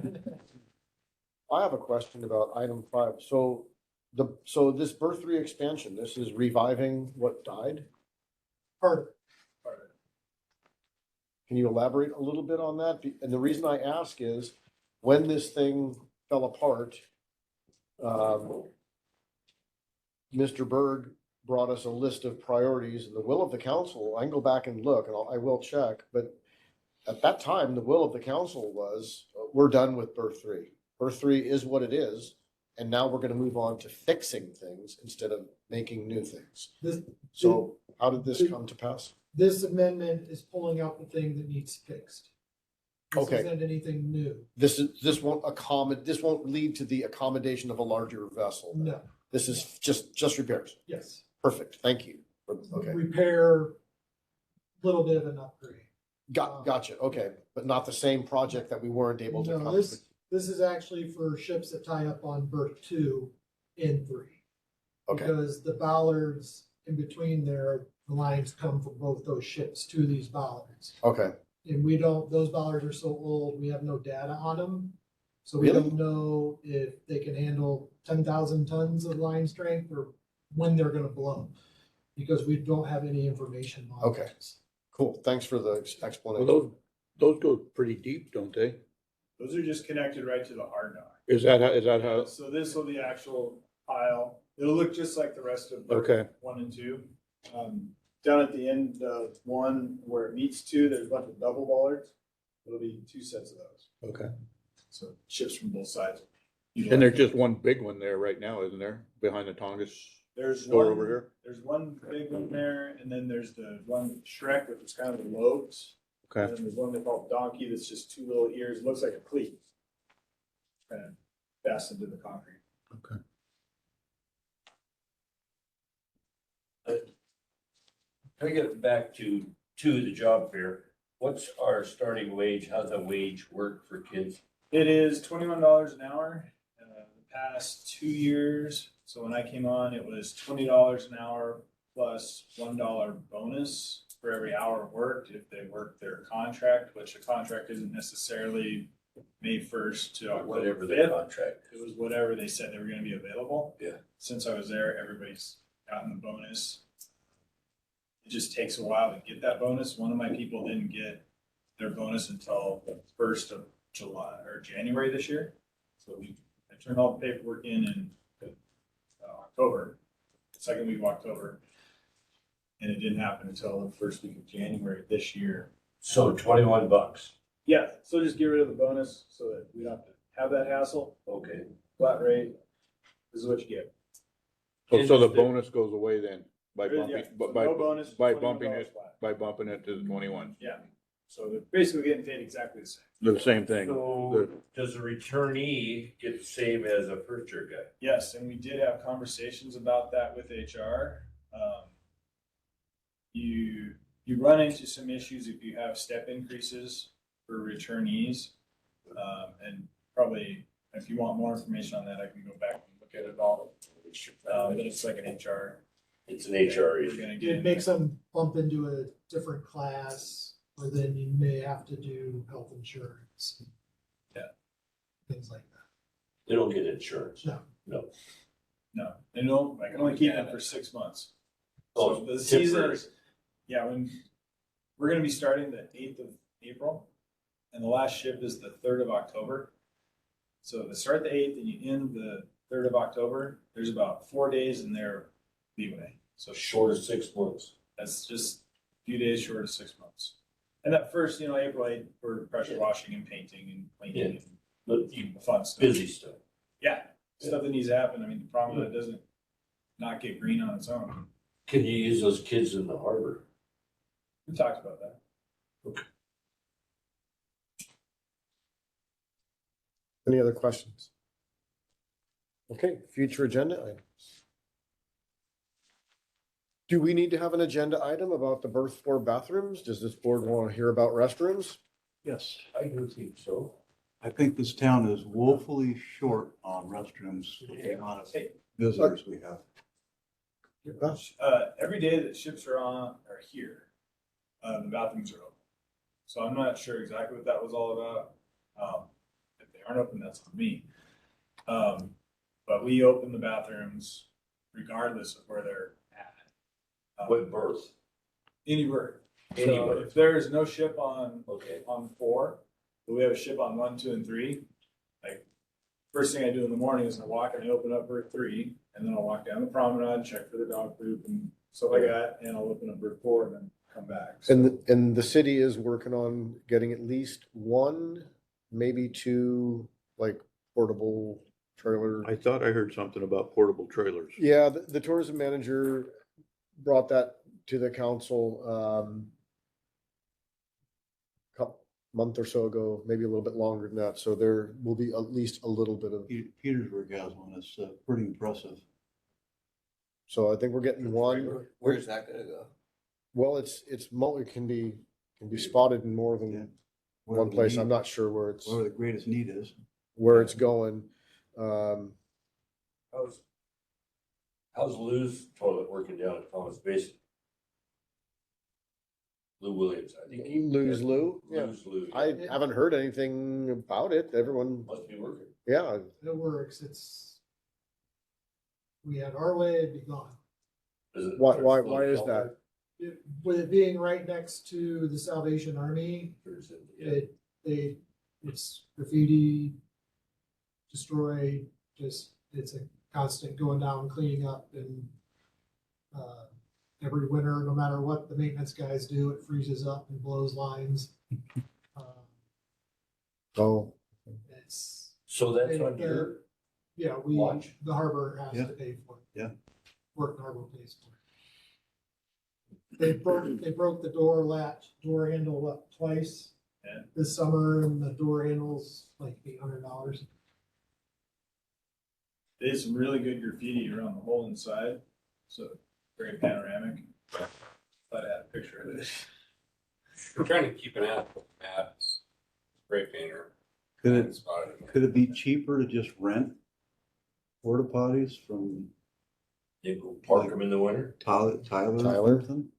I have a question about item 5. So this berth 3 expansion, this is reviving what died? Part of it. Can you elaborate a little bit on that? And the reason I ask is, when this thing fell apart, Mr. Berg brought us a list of priorities, and the will of the council, I can go back and look, and I will check, but at that time, the will of the council was, we're done with berth 3. Berth 3 is what it is, and now we're gonna move on to fixing things instead of making new things. So how did this come to pass? This amendment is pulling out the thing that needs fixed. This Okay. isn't anything new. This won't lead to the accommodation of a larger vessel. No. This is just repairs. Yes. Perfect, thank you. Okay, Repair, little bit of an upgrade. gotcha, okay, but not the same project that we weren't able to No, accomplish. this is actually for ships that tie up on berth 2 and 3. Okay, Because the bollards in between there, the lines come from both those ships to these bollards. okay, And we don't, those bollards are so old, we have no data on them. So we Really? don't know if they can handle 10,000 tons of line strength or when they're gonna blow. Because we don't have any information on Okay. this. cool, thanks for the Well, explanation. those go pretty deep, don't they? Those are just connected right to the hard dock. Is that how? So this will be the actual pile. It'll look just like the rest of berth Okay. 1 and 2. Down at the end of 1 where it meets 2, there's a bunch of double bollards. It'll be 2 sets of those. Okay. So ships from both sides. And there's just one big one there right now, isn't there? Behind the Tongass There's store one over here? There's one big one there, and then there's the one with Shrek, which is kind of the lobes. And Okay. then there's one they call Donkey that's just 2 little ears. It looks like a cleat. Kind of fastened to the concrete. Okay. Can I get back to the job fair? What's our starting wage? How's the wage work for kids? It is $21 an hour. The past 2 years, so when I came on, it was $20 an hour plus $1 bonus for every hour worked if they worked their contract, which a contract isn't necessarily May 1st to October Whatever the 5th. contract. It was whatever they said they were gonna be available. Yeah. Since I was there, everybody's gotten the bonus. It just takes a while to get that bonus. One of my people didn't get their bonus until the 1st of July or January this year. So I turned all the paperwork in October, second week of October. And it didn't happen until the first week of January this year. So $21. Yeah, so just get rid of the bonus so that we don't have to have that hassle. Okay. Flat rate, this is what you get. So the bonus goes away then by There is, bumping, yeah, so by, no bonus, by $21 bumping it, flat. by bumping it to the 21. Yeah, so they're basically getting paid exactly the same. They're the same thing. So does the returnee get the same as a first year guy? Yes, and we did have conversations about that with HR. You run into some issues if you have step increases for returnees. And probably if you want more information on that, I can go back and look at it all. But it's like an HR. It's an HR We're issue. gonna get It in makes there. them bump into a different class, or then you may have to do health insurance. Yeah. Things like that. They don't get insurance. No. No. No, and no, I can only keep them for 6 months. Oh, So the season temporary. is, yeah, we're gonna be starting the 8th of April, and the last ship is the 3rd of October. So to start the 8th and you end the 3rd of October, there's about 4 days in their leeway. So Short of 6 months. that's just a few days short of 6 months. And that first, April 8th, we're pressure washing and painting and cleaning But you, and the fun stuff. busy stuff. Yeah, stuff that needs to happen. I mean, the problem is it doesn't not get green on its own. Can you use those kids in the harbor? We talked about that. Any other questions? Okay, future agenda items. Do we need to have an agenda item about the berth 4 bathrooms? Does this board want to hear about restrooms? Yes, I do think so. I think this town is woefully short on restrooms for the amount of visitors we have. Every day that ships are here, the bathrooms are open. So I'm not sure exactly what that was all about. If they aren't open, that's on me. But we open the bathrooms regardless of where they're at. What berth? Any berth. Any So berth. if there is no ship on Okay. 4, but we have a ship on 1, 2, and 3. Like first thing I do in the morning is I walk and I open up berth 3, and then I'll walk down the promenade, check for the dog poop and stuff like that, and I'll open up berth 4 and then come back. So, And the city is working on getting at least 1, maybe 2, like portable trailer. I thought I heard something about portable trailers. Yeah, the tourism manager brought that to the council, month or so ago, maybe a little bit longer than that. So there will be at least a little bit of, Petersburg has one, it's pretty impressive. So I think we're getting one. Where's that gonna go? Well, it can be spotted in more than Wherever one the place. need- I'm not sure where Wherever the greatest need is. it's going. How's Lou's toilet working down at Thomas Basin? Lou Williams, I think. Lose Lou? Yeah. Lou's Lou. I haven't heard anything about it. Everyone, Must be working. yeah, It works, we had our way, it'd be gone. Is it- why is that? With it being right next to the Salvation Army, Yeah. it's graffiti, destroyed, it's a constant going down, cleaning up, and every winter, no matter what the maintenance guys do, it freezes up and blows lines. Oh, It's, So that's and, on your yeah, watch? the harbor has Yeah. to pay for it. Yeah. Work Harbor pays for it. They broke the door handle up twice Yeah. this summer, and the door handle's like $800. They did some really good graffiti around the whole inside, so very panoramic. Thought I had a picture of it. We're trying to keep an eye on Matt, spray painter. Could Spotted him. Could it be cheaper to just rent porta potties from You go park them in the winter? Tyler Tyler? or something?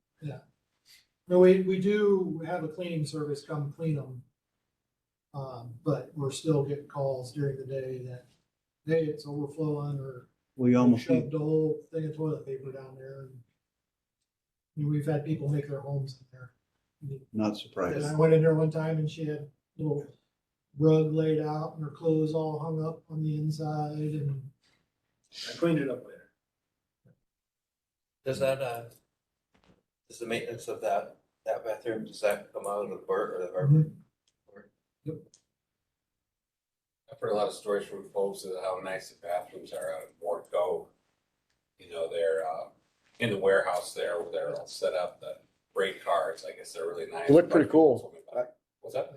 No, we do have a cleaning service come clean them. But we're still getting calls during the day that, hey, it's overflowing, or We almost need, shoved a whole thing of toilet paper down there. And we've had people make their homes in there. not And surprised. I went in there one time and she had a little rug laid out and her clothes all hung up on the inside, and I cleaned it up later. Does that, does the maintenance of that bathroom, does that come out of the port or the harbor? I've heard a lot of stories from folks of how nice the bathrooms are out at Ward Cove. You know, they're in the warehouse there where they're all set up, the freight cars, I guess they're really nice. They look pretty cool. What's that?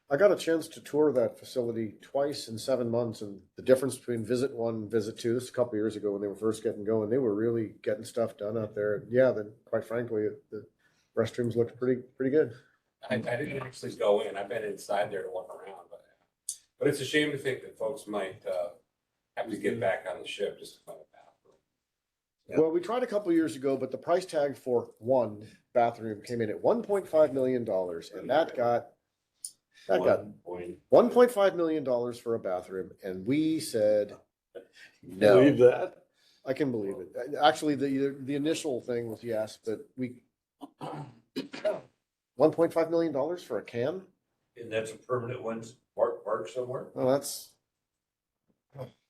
I got a chance to tour that facility twice in 7 months, and the difference between visit one and visit two, this is a couple years ago when they were first getting going, they were really getting stuff done out there. And yeah, then quite frankly, the restrooms looked pretty good. I didn't actually go in. I've been inside there to look around, but it's a shame to think that folks might have to get back on the ship just to find a bathroom. Yeah. Well, we tried a couple years ago, but the price tag for one bathroom came in at $1.5 million, and that got $1.5 million for a bathroom, and we said no. Believe that? I can believe it. Actually, the initial thing was yes, but $1.5 million for a can? And that's a permanent one, park somewhere? Well,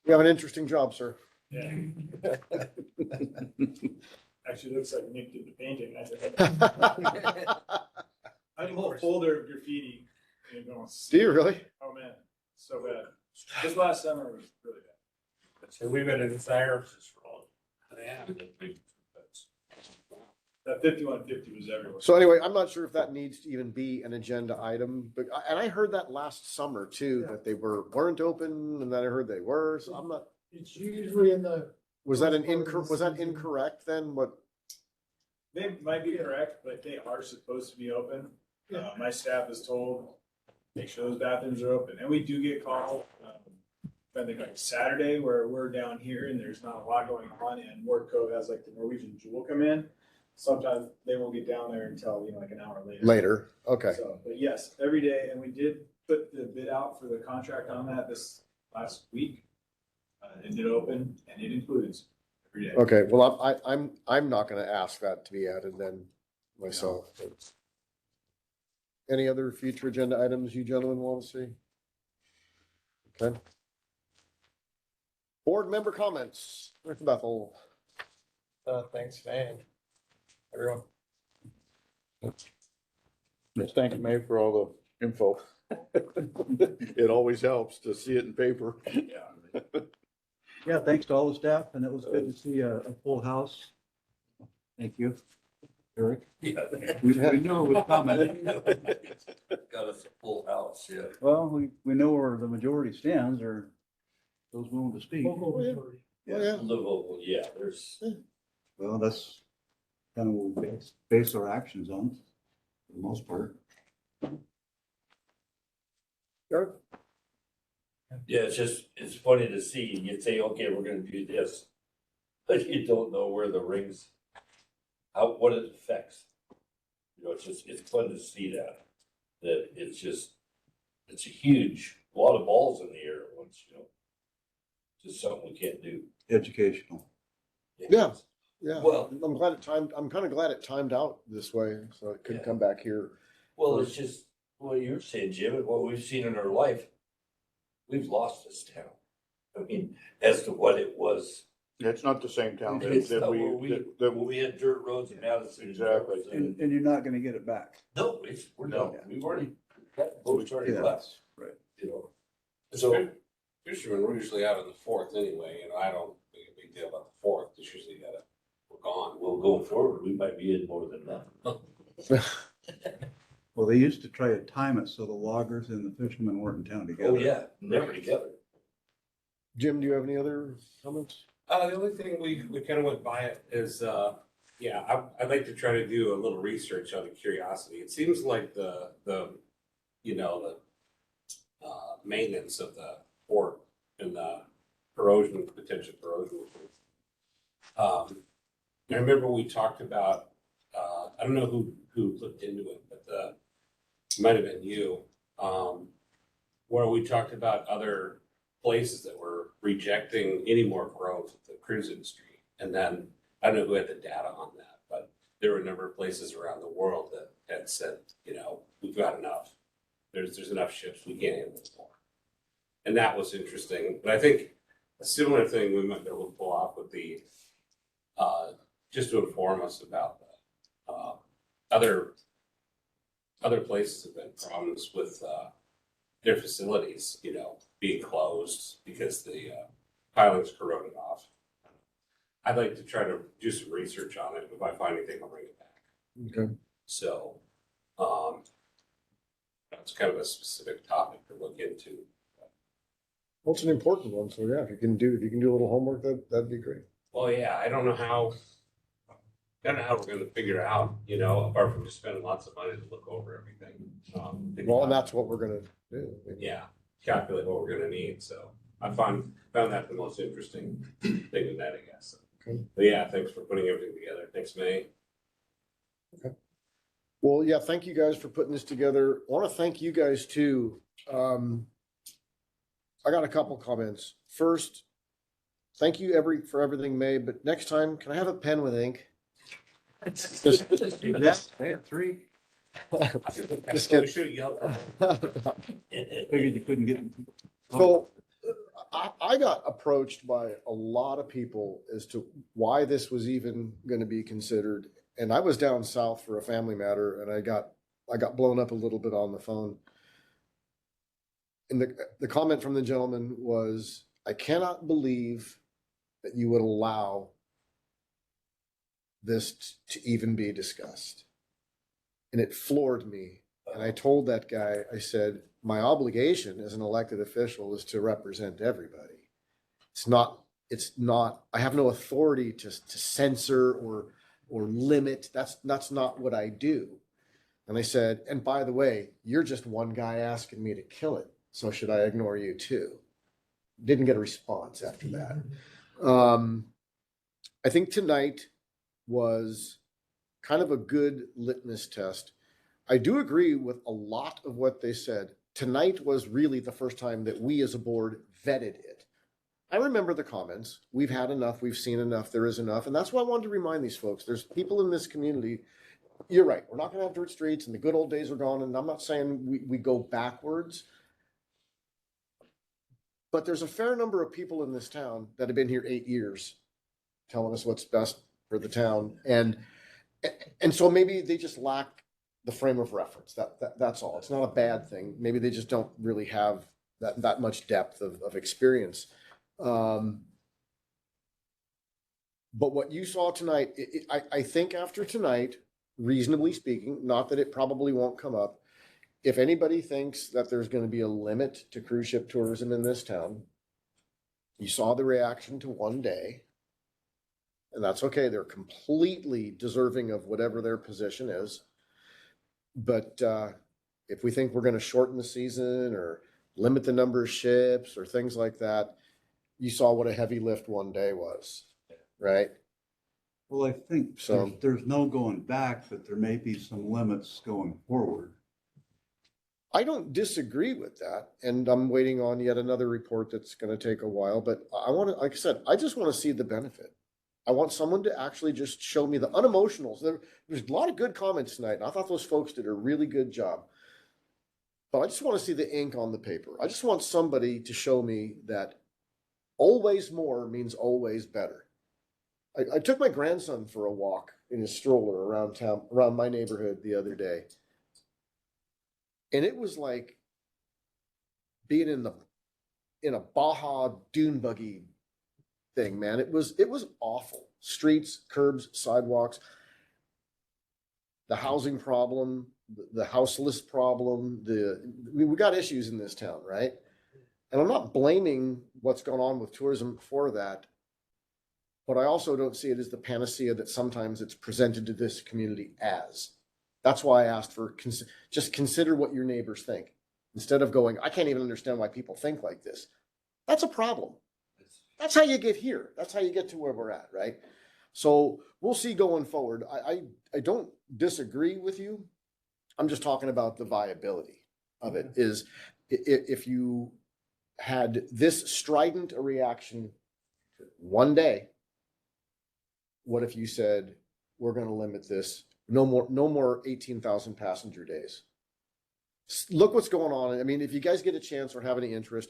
you have an interesting job, sir. Yeah. Actually, looks like Nick did the painting. I have a whole folder of graffiti. And going, Do you really? oh man, so bad. This last summer was really bad. So we've been in Cyrus for all. That 5150 was everywhere. So anyway, I'm not sure if that needs to even be an agenda item, but, and I heard that last summer too, that they weren't open, and then I heard they were, so I'm not. it's usually in the. Was that incorrect then? What? They might be correct, but they are supposed to be open. My staff is told, make sure those bathrooms are open, and we do get called. I think like Saturday where we're down here and there's not a lot going on, and Ward Cove has like the Norwegian Jewel come in. Sometimes they won't get down there until, like an hour later. Later, okay. So, but yes, every day, and we did put the bid out for the contract on that this last week. It did open, and it includes every day. Okay, well, I'm not gonna ask that to be added then myself. Any other future agenda items you gentlemen want to see? Okay. Board member comments, Rick Bethel. Thanks, Van. Everyone. Just thank you, May, for all the info. It always helps to see it in paper. Yeah. Yeah, thanks to all the staff, and it was good to see a full house. Thank you, Eric. We knew it was coming. Got us a full house, yeah. Well, we know where the majority stands, or those willing to speak. Local majority. Oh, yeah. Livable, yeah, there's Well, that's kind of what we base our actions on, for the most part. Eric? Yeah, it's funny to see, you say, okay, we're gonna do this, but you don't know where the rings, what it affects. You know, it's fun to see that it's a huge, a lot of balls in the air at once, you know. Just something we can't do. Educational. Yeah, yeah. Well- I'm kind of glad it timed out this way, so it could come back here. Well, it's just, what you're saying, Jim, and what we've seen in our life, we've lost this town. I mean, as to what it was. It's not the same town It's that not we, what that we had dirt roads in Madison. Exactly. And you're not gonna get it back. No, we're done. We've already, that boat's already Yeah, left, right. you know. So So, fishermen were usually out on the fourth anyway, and I don't make a big deal about the fourth, it's usually we're gone. well, going forward, we might be in more than that. Well, they used to try to time it so the loggers and the fishermen weren't in town together. Oh, yeah, never together. Jim, do you have any other comments? The only thing we kind of went by it is, I'd like to try to do a little research on the curiosity. It seems like the maintenance of the port and the potential corrosion. I remember we talked about, I don't know who looked into it, but it might have been you, where we talked about other places that were rejecting any more growth of the cruise industry. And then, I don't know who had the data on that, but there were a number of places around the world that had said, we've got enough. There's enough ships, we can't handle this more. And that was interesting. But I think a similar thing we might be able to pull off would be just to inform us about other places have been problems with their facilities, being closed because the pilings corroded off. I'd like to try to do some research on it. If I find anything, I'll bring it back. Okay. So, that's kind of a specific topic to look into. Well, it's an important one, so yeah, if you can do a little homework, that'd be great. Well, yeah, I don't know how we're gonna figure it out, apart from just spending lots of money to look over everything. Well, and that's what we're gonna do. Yeah, calculate what we're gonna need, so I found that the most interesting thing in that, I guess. Okay. But yeah, thanks for putting everything together. Thanks, May. Okay. Well, yeah, thank you guys for putting this together. I want to thank you guys too. I got a couple comments. First, thank you for everything, May, but next time, can I have a pen with ink? Just do that. I had 3. Just kidding. Figured you couldn't get. So I got approached by a lot of people as to why this was even going to be considered. And I was down south for a family matter and I got blown up a little bit on the phone. And the comment from the gentleman was, I cannot believe that you would allow this to even be discussed. And it floored me. And I told that guy, I said, my obligation as an elected official is to represent everybody. It's not, I have no authority to censor or limit. That's not what I do. And I said, and by the way, you're just one guy asking me to kill it. So should I ignore you too? Didn't get a response after that. I think tonight was kind of a good litmus test. I do agree with a lot of what they said. Tonight was really the first time that we as a board vetted it. I remember the comments. We've had enough. We've seen enough. There is enough. And that's why I wanted to remind these folks. There's people in this community. You're right. We're not going to have dirt streets and the good old days are gone. And I'm not saying we go backwards. But there's a fair number of people in this town that have been here 8 years telling us what's best for the town. And so maybe they just lack the frame of reference. That's all. It's not a bad thing. Maybe they just don't really have that much depth of experience. But what you saw tonight, I think after tonight, reasonably speaking, not that it probably won't come up, if anybody thinks that there's going to be a limit to cruise ship tourism in this town, you saw the reaction to one day. And that's okay. They're completely deserving of whatever their position is. But if we think we're going to shorten the season or limit the number of ships or things like that, you saw what a heavy lift one day was, right? Well, I think So- there's no going back, but there may be some limits going forward. I don't disagree with that, and I'm waiting on yet another report that's going to take a while, but I want to, like I said, I just want to see the benefit. I want someone to actually just show me the unemotionals. There's a lot of good comments tonight, and I thought those folks did a really good job. But I just want to see the ink on the paper. I just want somebody to show me that always more means always better. I took my grandson for a walk in his stroller around town, around my neighborhood the other day. And it was like being in a Baja dune buggy thing, man. It was awful. Streets, curbs, sidewalks, the housing problem, the houseless problem, we got issues in this town, right? And I'm not blaming what's going on with tourism for that, but I also don't see it as the panacea that sometimes it's presented to this community as. That's why I asked for, just consider what your neighbors think. Instead of going, I can't even understand why people think like this. That's a problem. That's how you get here. That's how you get to where we're at, right? So we'll see going forward. I don't disagree with you. I'm just talking about the viability of it. Is if you had this strident a reaction one day, what if you said, we're going to limit this? No more 18,000 passenger days. Look what's going on. I mean, if you guys get a chance or have any interest,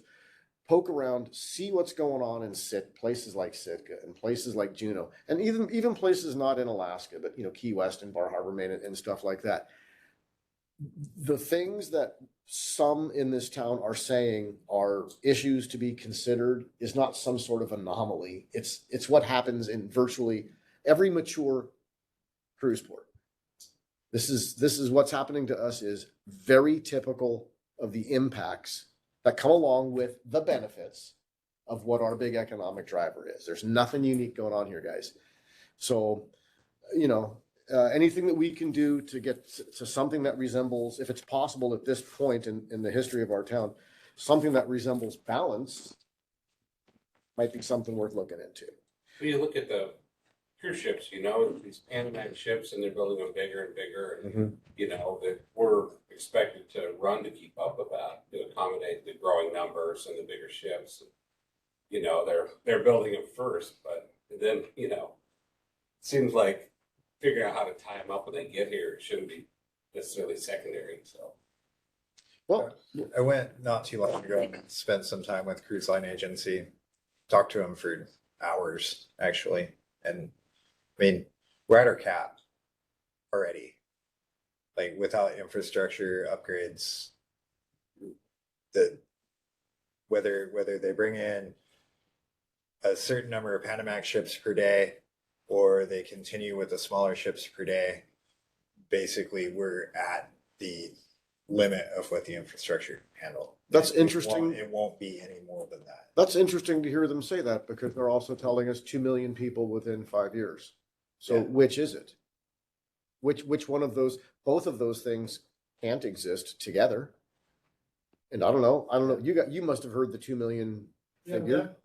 poke around, see what's going on in places like Sitka and places like Juneau, and even places not in Alaska, but Key West and Bar Harbor, Maine, and stuff like that. The things that some in this town are saying are issues to be considered is not some sort of anomaly. It's what happens in virtually every mature cruise port. This is what's happening to us is very typical of the impacts that come along with the benefits of what our big economic driver is. There's nothing unique going on here, guys. So, anything that we can do to get to something that resembles, if it's possible at this point in the history of our town, something that resembles balance might be something worth looking into. When you look at the cruise ships, these Panamax ships, and they're building them bigger and bigger, and that we're expected to run to keep up with that, to accommodate the growing numbers and the bigger ships. They're building them first, but then seems like figuring out how to tie them up when they get here shouldn't be necessarily secondary. So, well, I went not too long ago and spent some time with Cruise Line Agency, talked to them for hours actually, and I mean, we're at our cap already. Like without infrastructure upgrades, whether they bring in a certain number of Panamax ships per day or they continue with the smaller ships per day, basically we're at the limit of what the infrastructure can handle. That's interesting. It won't be any more than that. That's interesting to hear them say that because they're also telling us 2 million people within 5 years. So which is it? Which one of those, both of those things can't exist together. And I don't know. You must have heard the 2 million figure.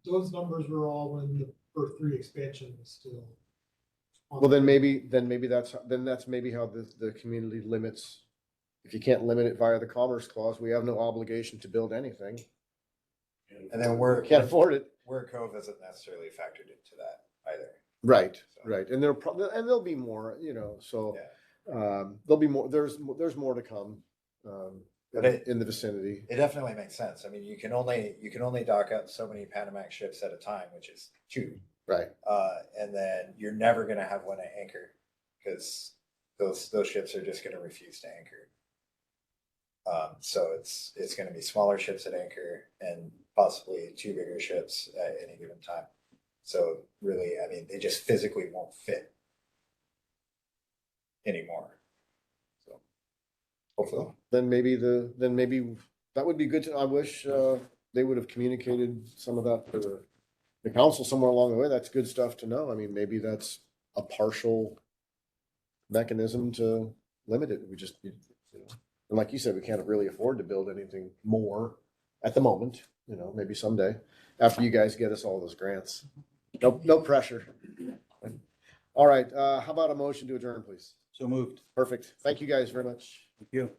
Those numbers were all when the Berth 3 expansion was still. Well, then maybe that's maybe how the community limits. If you can't limit it via the Commerce Clause, we have no obligation to build anything. And then can't afford it. Where Cove isn't necessarily factored into that either. Right, right, and there'll be more, So there'll be more. There's more to come in the vicinity. It definitely makes sense. I mean, you can only dock up so many Panamax ships at a time, which is 2. Right. And then you're never going to have one at anchor because those ships are just going to refuse to anchor. So it's going to be smaller ships at anchor and possibly 2 bigger ships at any given time. So really, I mean, they just physically won't fit anymore. So hopefully, then maybe that would be good to. I wish they would have communicated some of that the council somewhere along the way, that's good stuff to know. I mean, maybe that's a partial mechanism to limit it. We just, you know, and like you said, we can't really afford to build anything more at the moment, you know, maybe someday, after you guys get us all those grants. No pressure. All right, how about a motion to adjourn, please? So moved. Perfect. Thank you guys very much. Thank you.